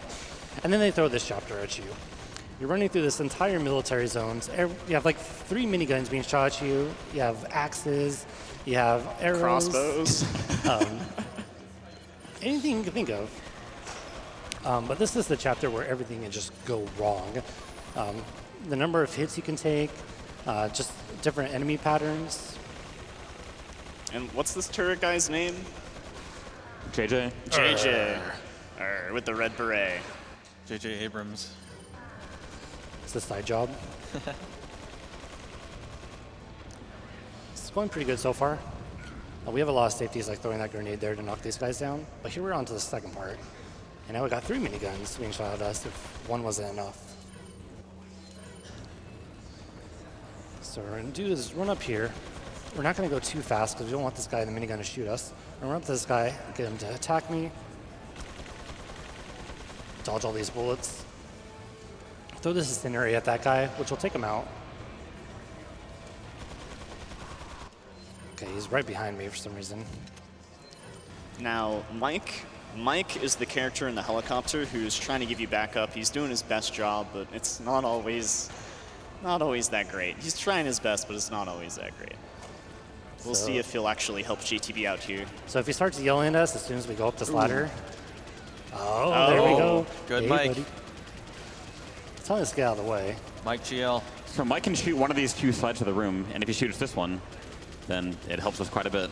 And then they throw this chapter at you. You're running through this entire military zones. You have like 3 miniguns being shot at you. You have axes. You have arrows. Crossbows. Anything you can think of. But this is the chapter where everything can just go wrong. The number of hits you can take, just different enemy patterns. And what's this turret guy's name? JJ? JJ. With the red beret. J.J. Abrams. It's a side job. It's going pretty good so far. We have a lot of safeties, like throwing that grenade there to knock these guys down. But here we're on to the second part. And now we got 3 miniguns being shot at us if one wasn't enough. So what we're going to do is run up here. We're not going to go too fast because we don't want this guy in the minigun to shoot us. We're going to run up to this guy, get him to attack me. Dodge all these bullets. Throw this incendiary at that guy, which will take him out. Okay, he's right behind me for some reason. Now, Mike is the character in the helicopter who's trying to give you backup. He's doing his best job, but it's not always that great. He's trying his best, but it's not always that great. We'll see if he'll actually help JTB out here. So if he starts yelling at us as soon as we go up this ladder. Oh, there we go. Good, hey, Mike. Buddy. Tell us to get out of the way. Mike GL. So Mike can shoot one of these 2 sides of the room, and if he shoots this one, then it helps us quite a bit.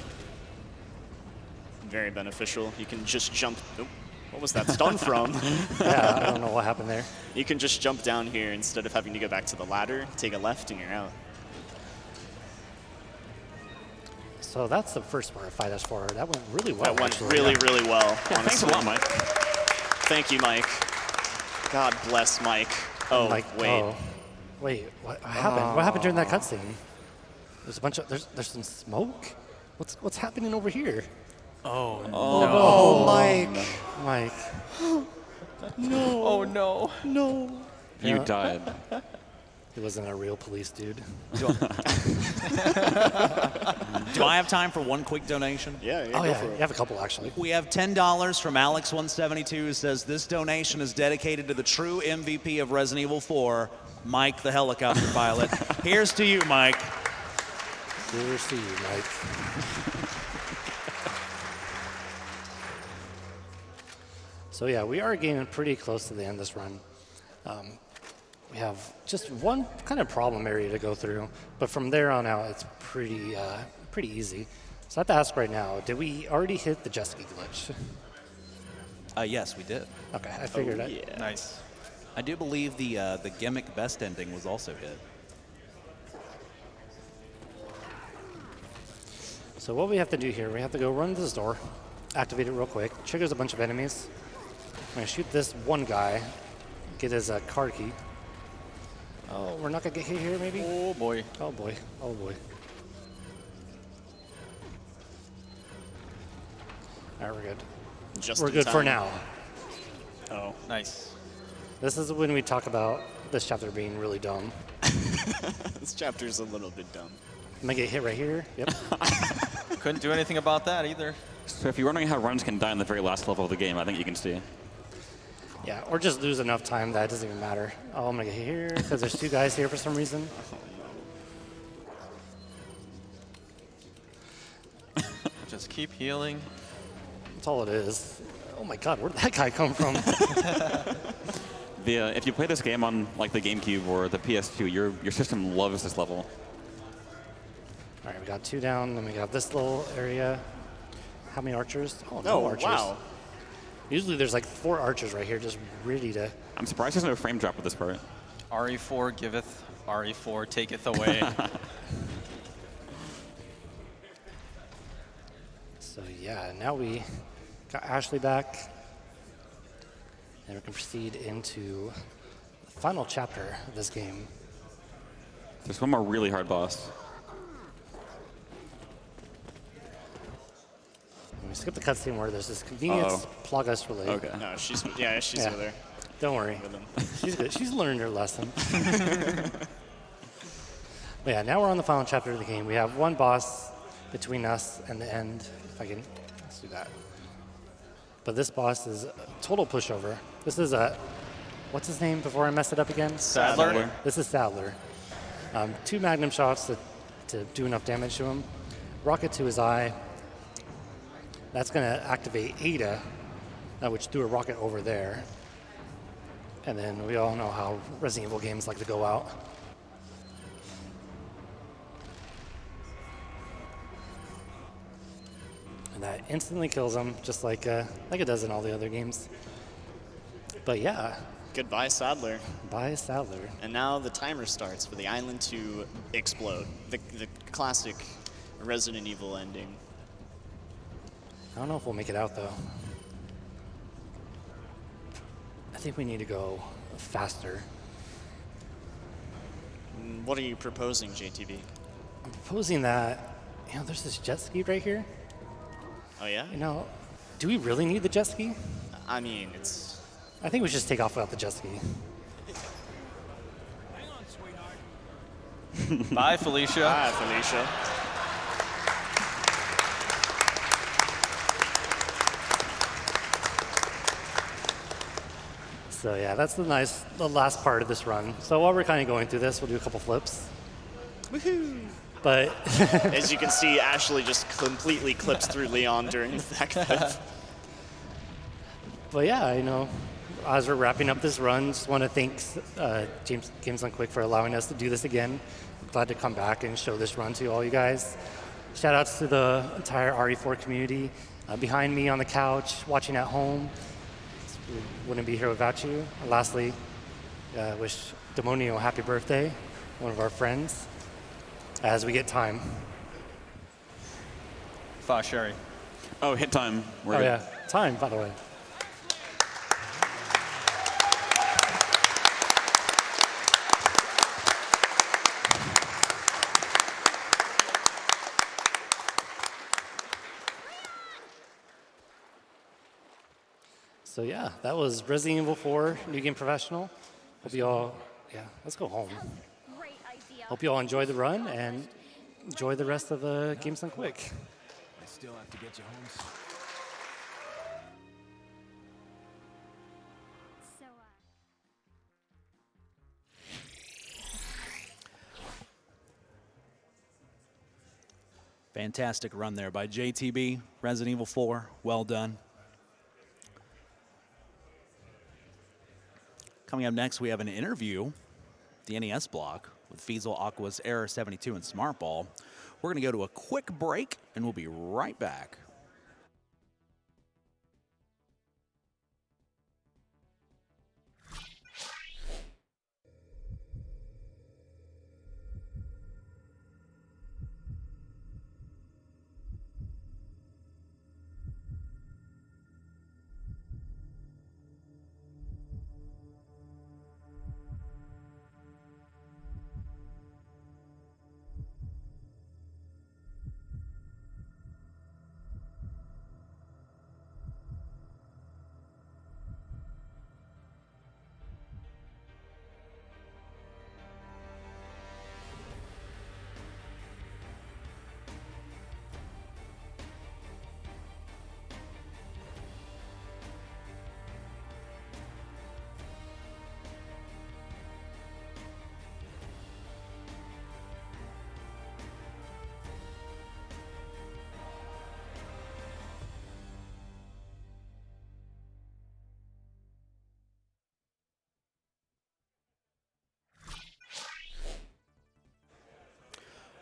Very beneficial. You can just jump. Oh, what was that stun from? Yeah, I don't know what happened there. You can just jump down here instead of having to go back to the ladder, take a left, and you're out. So that's the first part of 5-4. That went really well. That went actually. really, really well. Yeah, thanks a honestly. lot, Mike. Thank you, Mike. God bless Mike. Oh, Like, wait. oh. Wait, what happened? What happened during that cutscene? There's a bunch of there's some smoke. What's happening over here? Oh, Oh, Mike. Mike. no. Oh, no. No. You Yeah. died. He wasn't a real police dude. Do I have time for one quick donation? Yeah, Oh go yeah, for you it. have a couple actually. We have $10 from Alex172 who says this donation is dedicated to the true MVP of Resident Evil 4, Mike the helicopter pilot. Here's to you, Mike. Here's to you, Mike. So yeah, we are getting pretty close to the end of this run. We have just one kind of problem area to go through, but from there on out, it's pretty easy. So I have to ask right now, did we already hit the jet ski glitch? Yes, we did. Okay, I figured it. Yeah. Nice. I do believe the gimmick best ending was also hit. So what we have to do here, we have to go run to this door, activate it real quick, triggers a bunch of enemies. I'm gonna shoot this one guy, get his card key. Oh, we're not gonna get hit here, maybe? Oh, boy. Oh boy, oh boy. All right, we're good. Just We're in good for time. now. Oh. Nice. This is when we talk about this chapter being really dumb. This chapter's a little bit dumb. Am I get hit right here? Yep. Couldn't do anything about that either. So if you're wondering how runs can die in the very last level of the game, I think you can see. Yeah, or just lose enough time that it doesn't even matter. Oh, I'm gonna get hit here because there's 2 guys here for some reason. Just keep healing. That's all it is. Oh my God, where'd that guy come from? If you play this game on like the GameCube or the PS2, your system loves this level. All right, we got 2 down, then we got this little area. How many archers? Oh, no Oh, archers. wow. Usually there's like 4 archers right here just ready to... I'm surprised there's no frame drop with this part. RE4 giveth, RE4 taketh away. So yeah, now we got Ashley back. And we can proceed into the final chapter of this game. There's one more really hard boss. And we skip the cutscene where there's this convenience plug us relay. Okay. No, she's over there. Don't worry. With him. She's good. She's learned her lesson. But yeah, now we're on the final chapter of the game. We have one boss between us and the end. If I can, let's do that. But this boss is a total pushover. This is a, what's his name before I mess it up again? Sadler. This is Sadler. 2 magnum shots to do enough damage to him. Rocket to his eye. That's going to activate Ada, which threw a rocket over there. And then we all know how Resident Evil games like to go out. And that instantly kills him, just like it does in all the other games. But yeah, Goodbye, Sadler. bye Sadler. And now the timer starts for the island to explode. The classic Resident Evil ending. I don't know if we'll make it out though. I think we need to go faster. What are you proposing, JTB? I'm proposing that, there's this jet ski right here. Oh, yeah? Do we really need the jet ski? I mean, it's... I think we should just take off without the jet ski. Bye, Felicia. Bye, Felicia. So yeah, that's the last part of this run. So while we're kind of going through this, we'll do a couple flips. Woohoo! But As you can see, Ashley just completely clips through Leon during the backflip. But yeah, as we're wrapping up this run, just want to thank Games on Quick for allowing us to do this again. I'm glad to come back and show this run to all you guys. Shout outs to the entire RE4 community. Behind me on the couch, watching at home. We wouldn't be here without you. And lastly, wish Demonio a happy birthday, one of our friends, as we get time. Fa Sherry. Oh, hit time. We're Oh good. yeah, time, by the way. So yeah, that was Resident Evil 4 New Game Professional. Hope you all, let's go home. Great idea. Hope you all enjoy the run and enjoy the rest of the Games Done Quick. I still have to get you home. So, Fantastic run there by JTB, Resident Evil 4. Well done. Coming up next, we have an interview, the NES block, with Feasel, Aqua's Error 72 and Smartball. We're going to go to a quick break, and we'll be right back.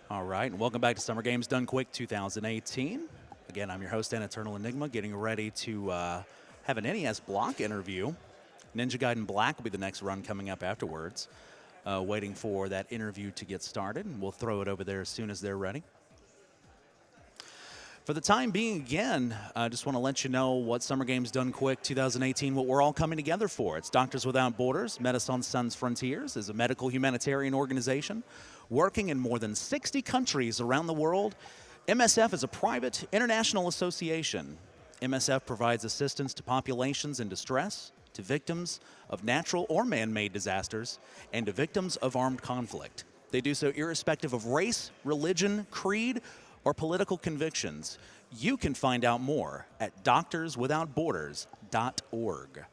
All right, and welcome back to Summer Games Done Quick 2018. Again, I'm your host, Eternal Enigma, getting ready to have an NES block interview. Ninja Gaiden Black will be the next run coming up afterwards. Waiting for that interview to get started, and we'll throw it over there as soon as they're ready. For the time being, again, I just want to let you know what Summer Games Done Quick 2018, what we're all coming together for. It's Doctors Without Borders, Medicine Sans Frontiers, is a medical humanitarian organization working in more than 60 countries around the world. MSF is a private international association. MSF provides assistance to populations in distress, to victims of natural or man-made disasters, and to victims of armed conflict. They do so irrespective of race, religion, creed, or political convictions. You can find out more at doctorswithoutborders.org.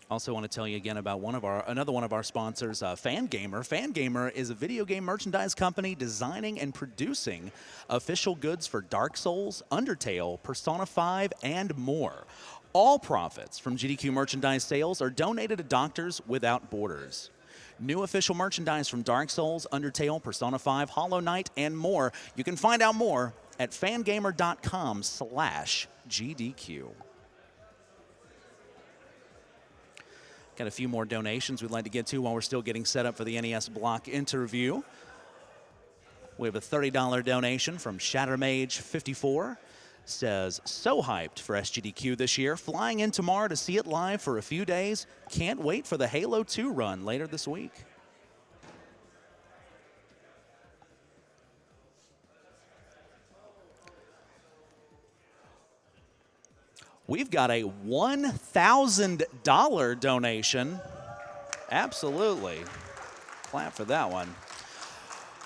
Also want to tell you again about another one of our sponsors, Fangamer. Fangamer is a video game merchandise company designing and producing official goods for Dark Souls, Undertale, Persona 5, and more. All profits from GDQ merchandise sales are donated to Doctors Without Borders. New official merchandise from Dark Souls, Undertale, Persona 5, Hollow Knight, and more. You can find out more at fangamer.com/GDQ. Got a few more donations we'd like to get to while we're still getting set up for the NES block interview. We have a $30 donation from Shattermage54. Says, so hyped for SGDQ this year. Flying in tomorrow to see it live for a few days. Can't wait for the Halo 2 run later this week. We've got a $1,000 donation. Absolutely. Clap for that one.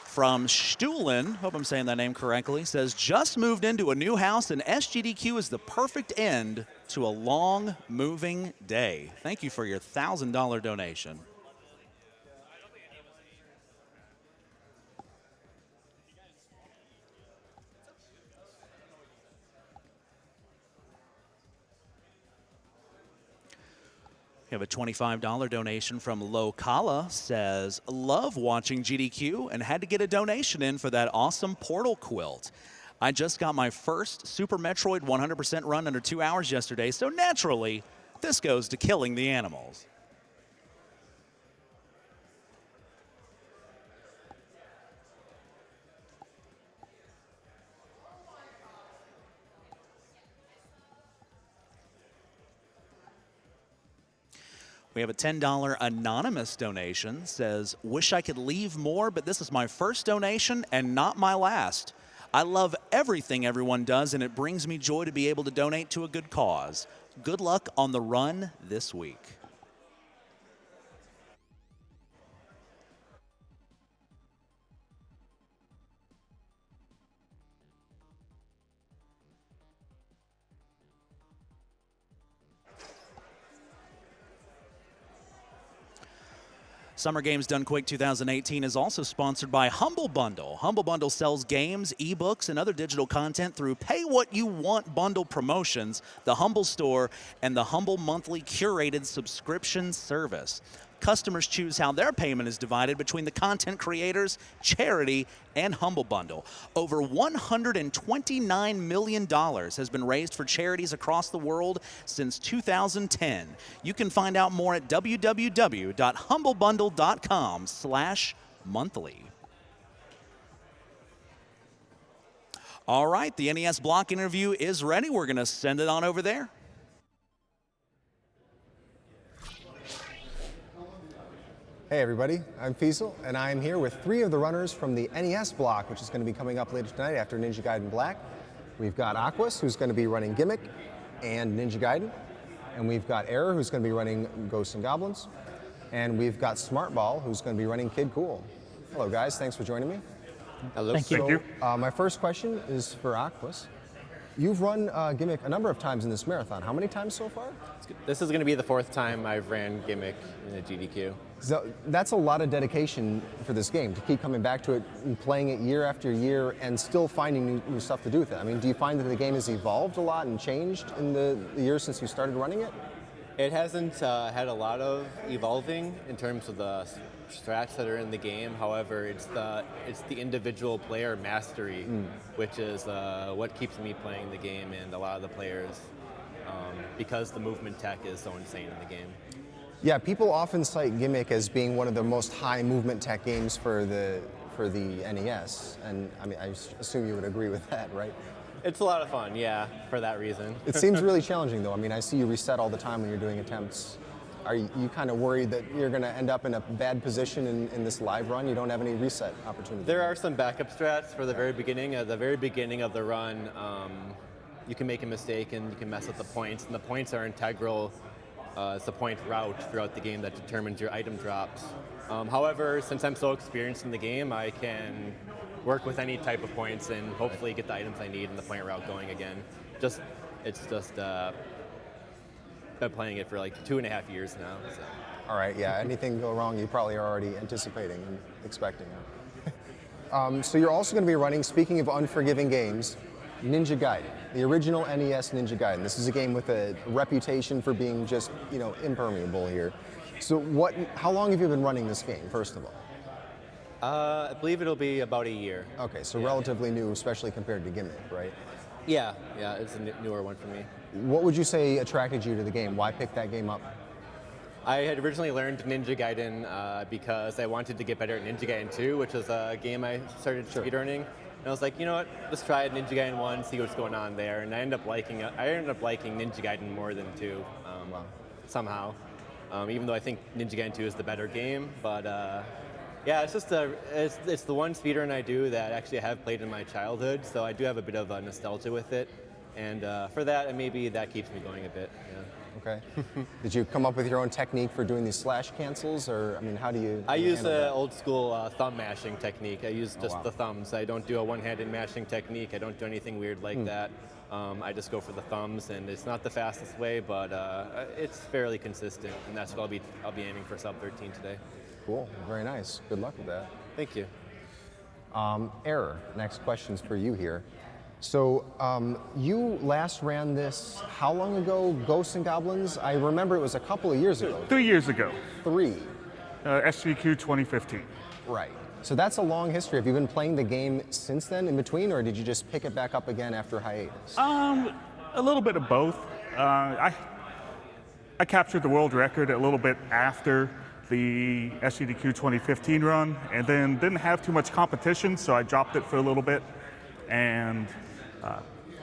From Stuhlen, hope I'm saying that name correctly, says, just moved into a new house and SGDQ is the perfect end to a long moving day. Thank you for your $1,000 donation. We have a $25 donation from Lokala, says, love watching GDQ and had to get a donation in for that awesome Portal quilt. I just got my first Super Metroid 100% run under 2 hours yesterday, so naturally, this goes to killing the animals. We have a $10 anonymous donation. Says, wish I could leave more, but this is my first donation and not my last. I love everything everyone does, and it brings me joy to be able to donate to a good cause. Good luck on the run this week. Summer Games Done Quick 2018 is also sponsored by Humble Bundle. Humble Bundle sells games, ebooks, and other digital content through Pay What You Want bundle promotions, the Humble Store, and the Humble Monthly Curated Subscription Service. Customers choose how their payment is divided between the content creators, charity, and Humble Bundle. Over $129 million has been raised for charities across the world since 2010. You can find out more at www.humblebundle.com/monthly. All right, the NES block interview is ready. We're going to send it on over there. Hey everybody, I'm Fiesel, and I'm here with 3 of the runners from the NES block, which is going to be coming up later tonight after Ninja Gaiden Black. We've got Aquas, who's going to be running Gimmick and Ninja Gaiden, and we've got Error, who's going to be running Ghosts and Goblins, and we've got Smartball, who's going to be running Kid Cool. Hello guys, thanks for joining me. Hello. Thank you. My first question is for Aquas. You've run Gimmick a number of times in this marathon. How many times so far? This is going to be the 4th time I've ran Gimmick in a GDQ. So that's a lot of dedication for this game, to keep coming back to it and playing it year after year and still finding new stuff to do with it. I mean, do you find that the game has evolved a lot and changed in the years since you started running it? It hasn't had a lot of evolving in terms of the strats that are in the game. However, it's the individual player mastery, which is what keeps me playing the game, and a lot of the players, because the movement tech is so insane in the game. Yeah, people often cite Gimmick as being one of the most high movement tech games for the NES, and I mean, I assume you would agree with that, right? It's a lot of fun, yeah, for that reason. It seems really challenging, though. I mean, I see you reset all the time when you're doing attempts. Are you kind of worried that you're going to end up in a bad position in this live run? You don't have any reset opportunity. There are some backup strats for the very beginning. At the very beginning of the run, you can make a mistake and you can mess up the points, and the points are integral. It's the point route throughout the game that determines your item drops. However, since I'm so experienced in the game, I can work with any type of points and hopefully get the items I need and the point route going again. Been playing it for like 2.5 years now. So. All right, yeah. Anything go wrong, you probably are already anticipating and expecting. So you're also going to be running, speaking of unforgiving games, Ninja Gaiden, the original NES Ninja Gaiden. This is a game with a reputation for being just, impermeable here. So how long have you been running this game, first of all? I believe it'll be about a year. Okay, so relatively new, especially compared to Gimmick, right? Yeah, it's a newer one for me. What would you say attracted you to the game? Why pick that game up? I had originally learned Ninja Gaiden because I wanted to get better at Ninja Gaiden 2, which was a game I started speedrunning. And I was like, you know what, let's try Ninja Gaiden 1, see what's going on there. And I ended up liking Ninja Gaiden more than 2 somehow. Even though I think Ninja Gaiden 2 is the better game, but yeah, it's just it's the one speedrun I do that actually I have played in my childhood, so I do have a bit of a nostalgia with it, and for that, maybe that keeps me going a bit. Yeah. Okay. Did you come up with your own technique for doing these slash cancels, or I mean, how do you? I use an old school thumb mashing technique. I use just the thumbs. I don't do a one-handed mashing technique. I don't do anything weird like that. I just go for the thumbs, and it's not the fastest way, but it's fairly consistent, and that's what I'll be aiming for sub 13 today. Cool. Very nice. Good luck with that. Thank you. Error. Next question's for you here. So you last ran this how long ago? Ghosts and Goblins? I remember it was a couple of years ago. 3 years ago. 3. SGDQ 2015. Right. So that's a long history. Have you been playing the game since then, in between, or did you just pick it back up again after hiatus? A little bit of both. I captured the world record a little bit after the SGDQ 2015 run, and then didn't have too much competition, so I dropped it for a little bit. And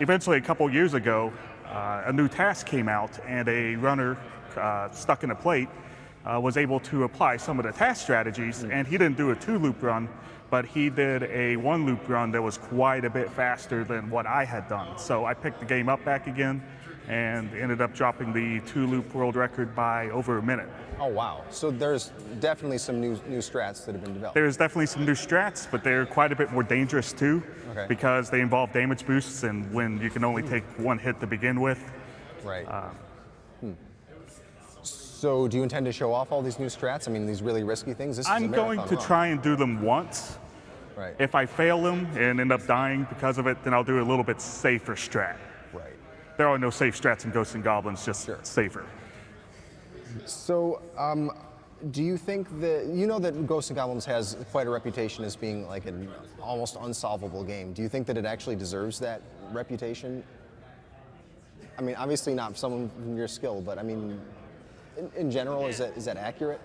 eventually, a couple years ago, a new task came out, and a runner stuck in a plate was able to apply some of the task strategies, and he didn't do a 2-loop run, but he did a 1-loop run that was quite a bit faster than what I had done. So I picked the game up back again and ended up dropping the 2-loop world record by over a minute. Oh, wow. So there's definitely some new strats that have been developed. There's definitely some new strats, but they're quite a bit more dangerous too, because they involve damage boosts, and when you can only take one hit to begin with. Right. So do you intend to show off all these new strats? I mean, these really risky things? This I'm is a going to try and do them once. Right. If I fail them and end up dying because of it, then I'll do a little bit safer strat. Right. There are no safe strats in Ghosts and Goblins, just safer. So, do you think that, that Ghosts and Goblins has quite a reputation as being like an almost unsolvable game. Do you think that it actually deserves that reputation? I mean, obviously not someone from your skill, but I mean, in general, is that accurate?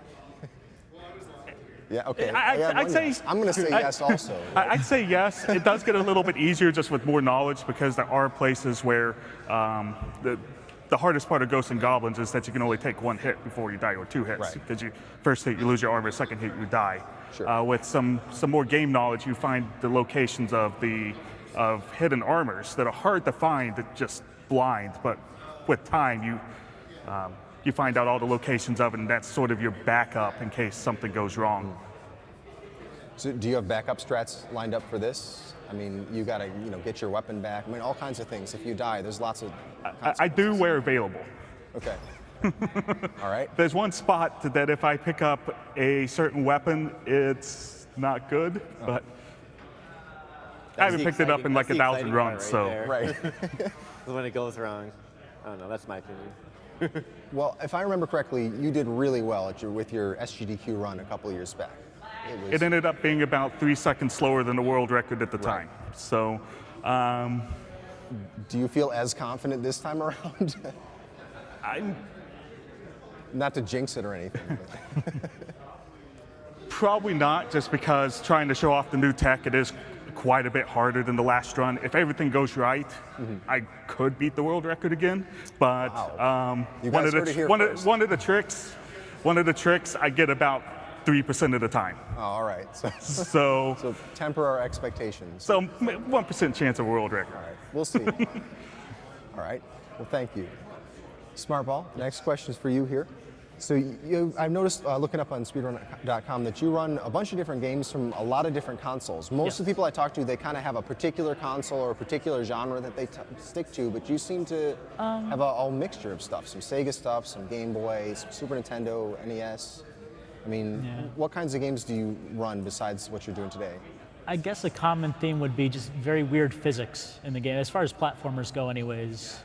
Yeah, okay. I'd say, I'm going to say yes also. I'd say yes. It does get a little bit easier just with more knowledge, because there are places where the hardest part of Ghosts and Goblins is that you can only take one hit before you die, or 2 hits. Because you first hit, you lose your armor, second hit, you die. Sure. With some more game knowledge, you find the locations of hidden armors that are hard to find, that just blind. But with time, you find out all the locations of it, and that's sort of your backup in case something goes wrong. So do you have backup strats lined up for this? I mean, you got to get your weapon back. I mean, all kinds of things. If you die, there's lots of I do where available. Okay. All right. There's one spot that if I pick up a certain weapon, it's not good, but I haven't picked it up in like 1,000 runs, so. Right. When it goes wrong. I don't know, that's my opinion. Well, if I remember correctly, you did really well with your SGDQ run a couple of years back. It ended up being about 3 seconds slower than the world record at the time. So, do you feel as confident this time around? I'm Not to jinx it or anything. But probably not, just because trying to show off the new tech, it is quite a bit harder than the last run. If everything goes right, I could beat the world record again. But You one guys of heard it here one first. of the tricks I get about 3% of the time. Oh, all right. So So temper our expectations. so 1% chance of world record. All right, we'll see. All right. Well, thank you. Smartball, next question is for you here. So I've noticed looking up on speedrun.com that you run a bunch of different games from a lot of different consoles. Most of the people I talk to, they kind of have a particular console or a particular genre that they stick to, but you seem to have a mixture of stuff. Some Sega stuff, some Game Boy, some Super Nintendo, NES. I mean, what kinds of games do you run besides what you're doing today? I guess a common theme would be just very weird physics in the game, as far as platformers go anyways.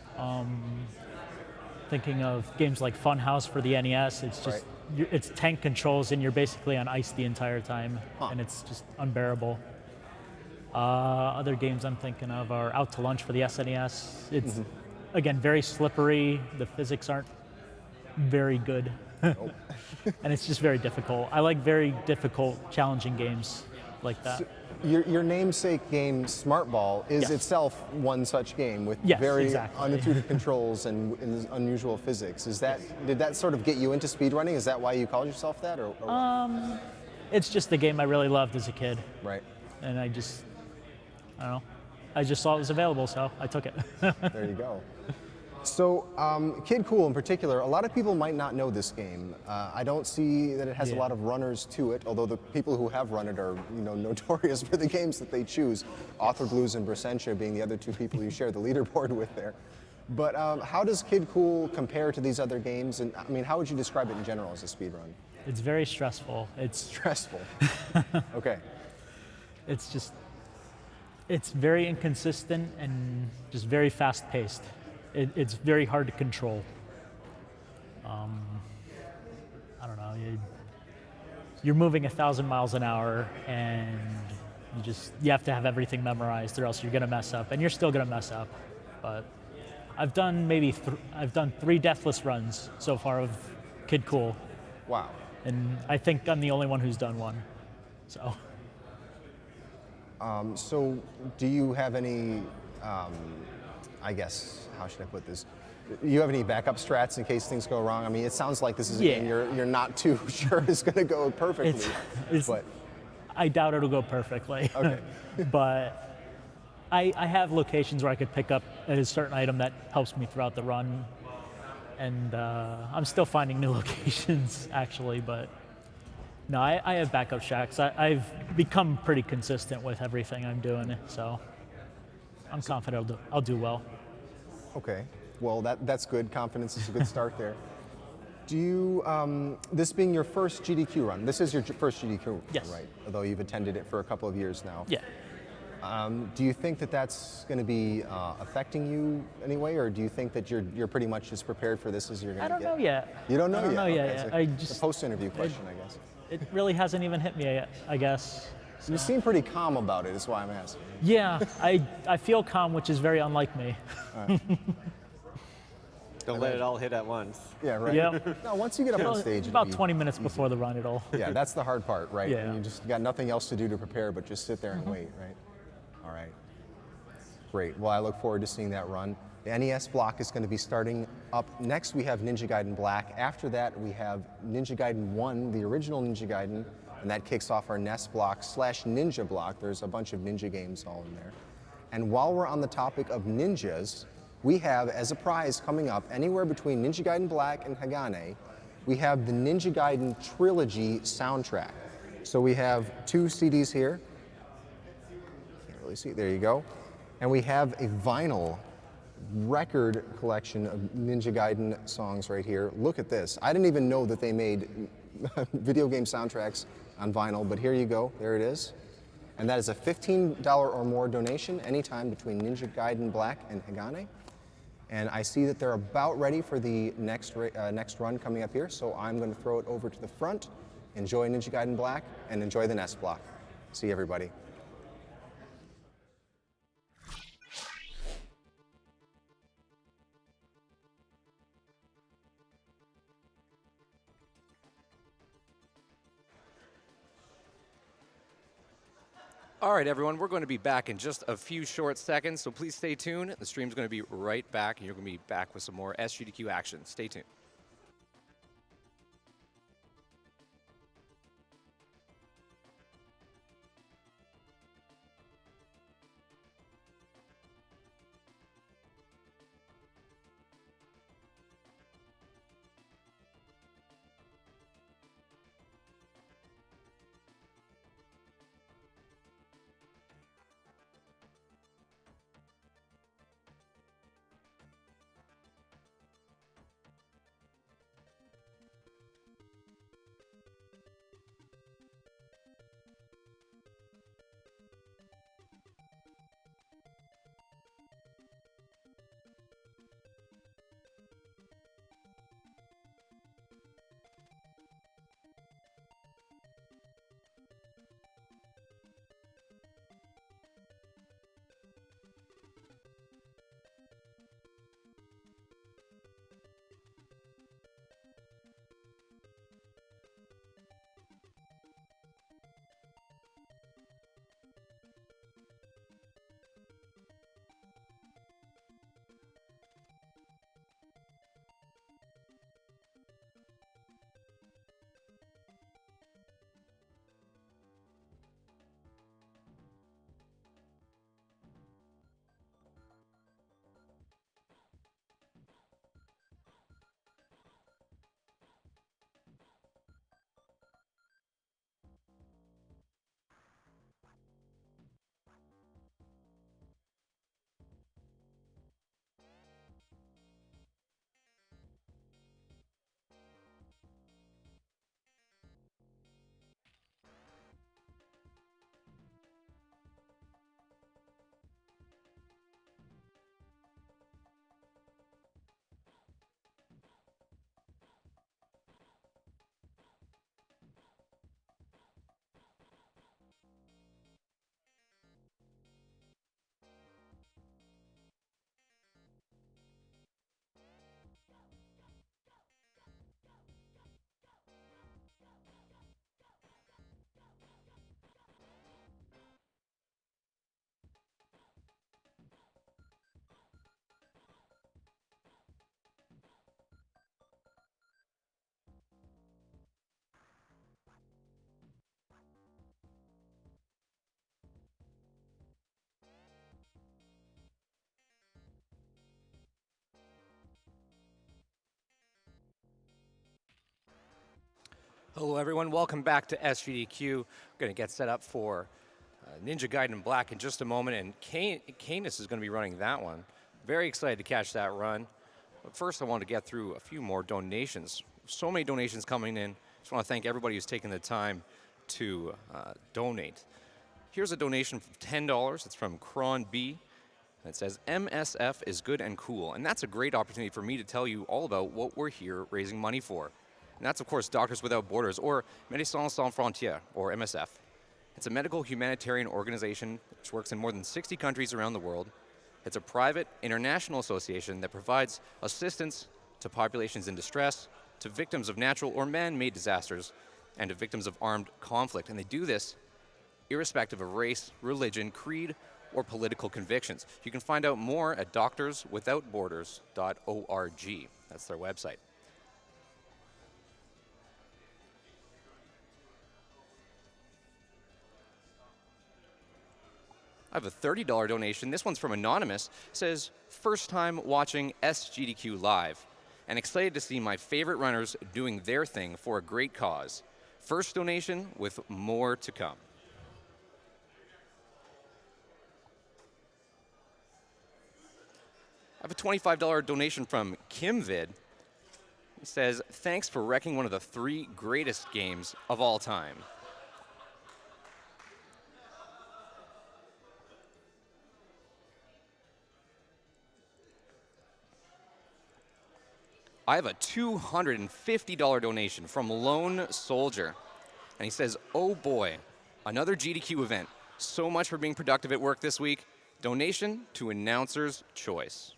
Thinking of games like Funhouse for the NES, it's just, it's tank controls and you're basically on ice the entire time, and it's just unbearable. Other games I'm thinking of are Out to Lunch for the SNES. It's, again, very slippery, the physics aren't very good, and it's just very difficult. I like very difficult, challenging games like that. So your namesake game, Smartball, is itself one such game with very unintuitive controls and unusual physics. Did that sort of get you into speedrunning? Is that why you called yourself that? Or It's just a game I really loved as a kid. Right. And I don't know. I just saw it was available, so I took it. There you go. So, Kid Cool in particular, a lot of people might not know this game. I don't see that it has a lot of runners to it, although the people who have run it are, notorious for the games that they choose. Author Blues and Brasentia being the other two people you share the leaderboard with there. But how does Kid Cool compare to these other games? And I mean, how would you describe it in general as a speedrun? It's very stressful. It's stressful. Okay. It's very inconsistent and just very fast-paced. It's very hard to control. I don't know. You're moving 1,000 miles an hour, and you have to have everything memorized, or else you're gonna mess up, and you're still gonna mess up. But I've done I've done 3 deathless runs so far of Kid Cool. Wow. And I think I'm the only one who's done one. So. So do you have any? I guess, how should I put this? You have any backup strats in case things go wrong? I mean, it sounds like this is a game you're not too sure is going to go perfectly. But I doubt it'll go perfectly. Okay. But I have locations where I could pick up a certain item that helps me throughout the run. And I'm still finding new locations, actually. But no, I have backup strats. I've become pretty consistent with everything I'm doing, so I'm confident I'll do well. Okay, well that's good. Confidence is a good start there. Do you, this being your first GDQ run, this is your first GDQ run, right? Although you've attended it for a couple of years now. Yeah. Do you think that that's going to be affecting you anyway, or do you think that you're pretty much as prepared for this as you're going to get? I don't know yet. You don't know I don't yet? know yet. Okay, It's a post-interview question, I guess. It really hasn't even hit me yet, I guess. You seem pretty calm about it, is why I'm asking. Yeah, I feel calm, which is very unlike me. Don't let it all hit at once. Yeah, right. Yep. No, once you get up on stage, about 20 minutes before the run, Yeah, that's the hard part, right? Yeah. And you just got nothing else to do to prepare but just sit there and wait, right? All right. Great. Well, I look forward to seeing that run. The NES block is going to be starting up. Next, we have Ninja Gaiden Black. After that, we have Ninja Gaiden 1, the original Ninja Gaiden, and that kicks off our NES block / Ninja block. There's a bunch of Ninja games all in there. And while we're on the topic of ninjas, we have, as a prize coming up, anywhere between Ninja Gaiden Black and Hagane, we have the Ninja Gaiden Trilogy soundtrack. So we have 2 CDs here. Can't really see, there you go. And we have a vinyl record collection of Ninja Gaiden songs right here. Look at this. I didn't even know that they made video game soundtracks on vinyl, but here you go. There it is. And that is a $15 or more donation anytime between Ninja Gaiden Black and Hagane. And I see that they're about ready for the next run coming up here, so I'm going to throw it over to the front. Enjoy Ninja Gaiden Black, and enjoy the nest block. See you, everybody. All right, everyone, we're going to be back in just a few short seconds, so please stay tuned. The stream's going to be right back, and you're going to be back with some more SGDQ action. Stay tuned. Hello, everyone. Welcome back to SGDQ. We're going to get set up for Ninja Gaiden Black in just a moment, and Canis is going to be running that one. Very excited to catch that run. But first, I want to get through a few more donations. So many donations coming in. Just want to thank everybody who's taken the time to donate. Here's a donation for $10. It's from Kron B. It says, MSF is good and cool. And that's a great opportunity for me to tell you all about what we're here raising money for. And that's, of course, Doctors Without Borders, or Médecins Sans Frontières, or MSF. It's a medical humanitarian organization which works in more than 60 countries around the world. It's a private, international association that provides assistance to populations in distress, to victims of natural or man-made disasters, and to victims of armed conflict. And they do this irrespective of race, religion, creed, or political convictions. You can find out more at doctorswithoutborders.org. That's their website. I have a $30 donation. This one's from Anonymous. It says, first time watching SGDQ live and excited to see my favorite runners doing their thing for a great cause. First donation with more to come. I have a $25 donation from KimVid. He says, thanks for wrecking one of the 3 greatest games of all time. I have a $250 donation from Lone Soldier. And he says, oh boy, another GDQ event. So much for being productive at work this week. Donation to Announcer's Choice.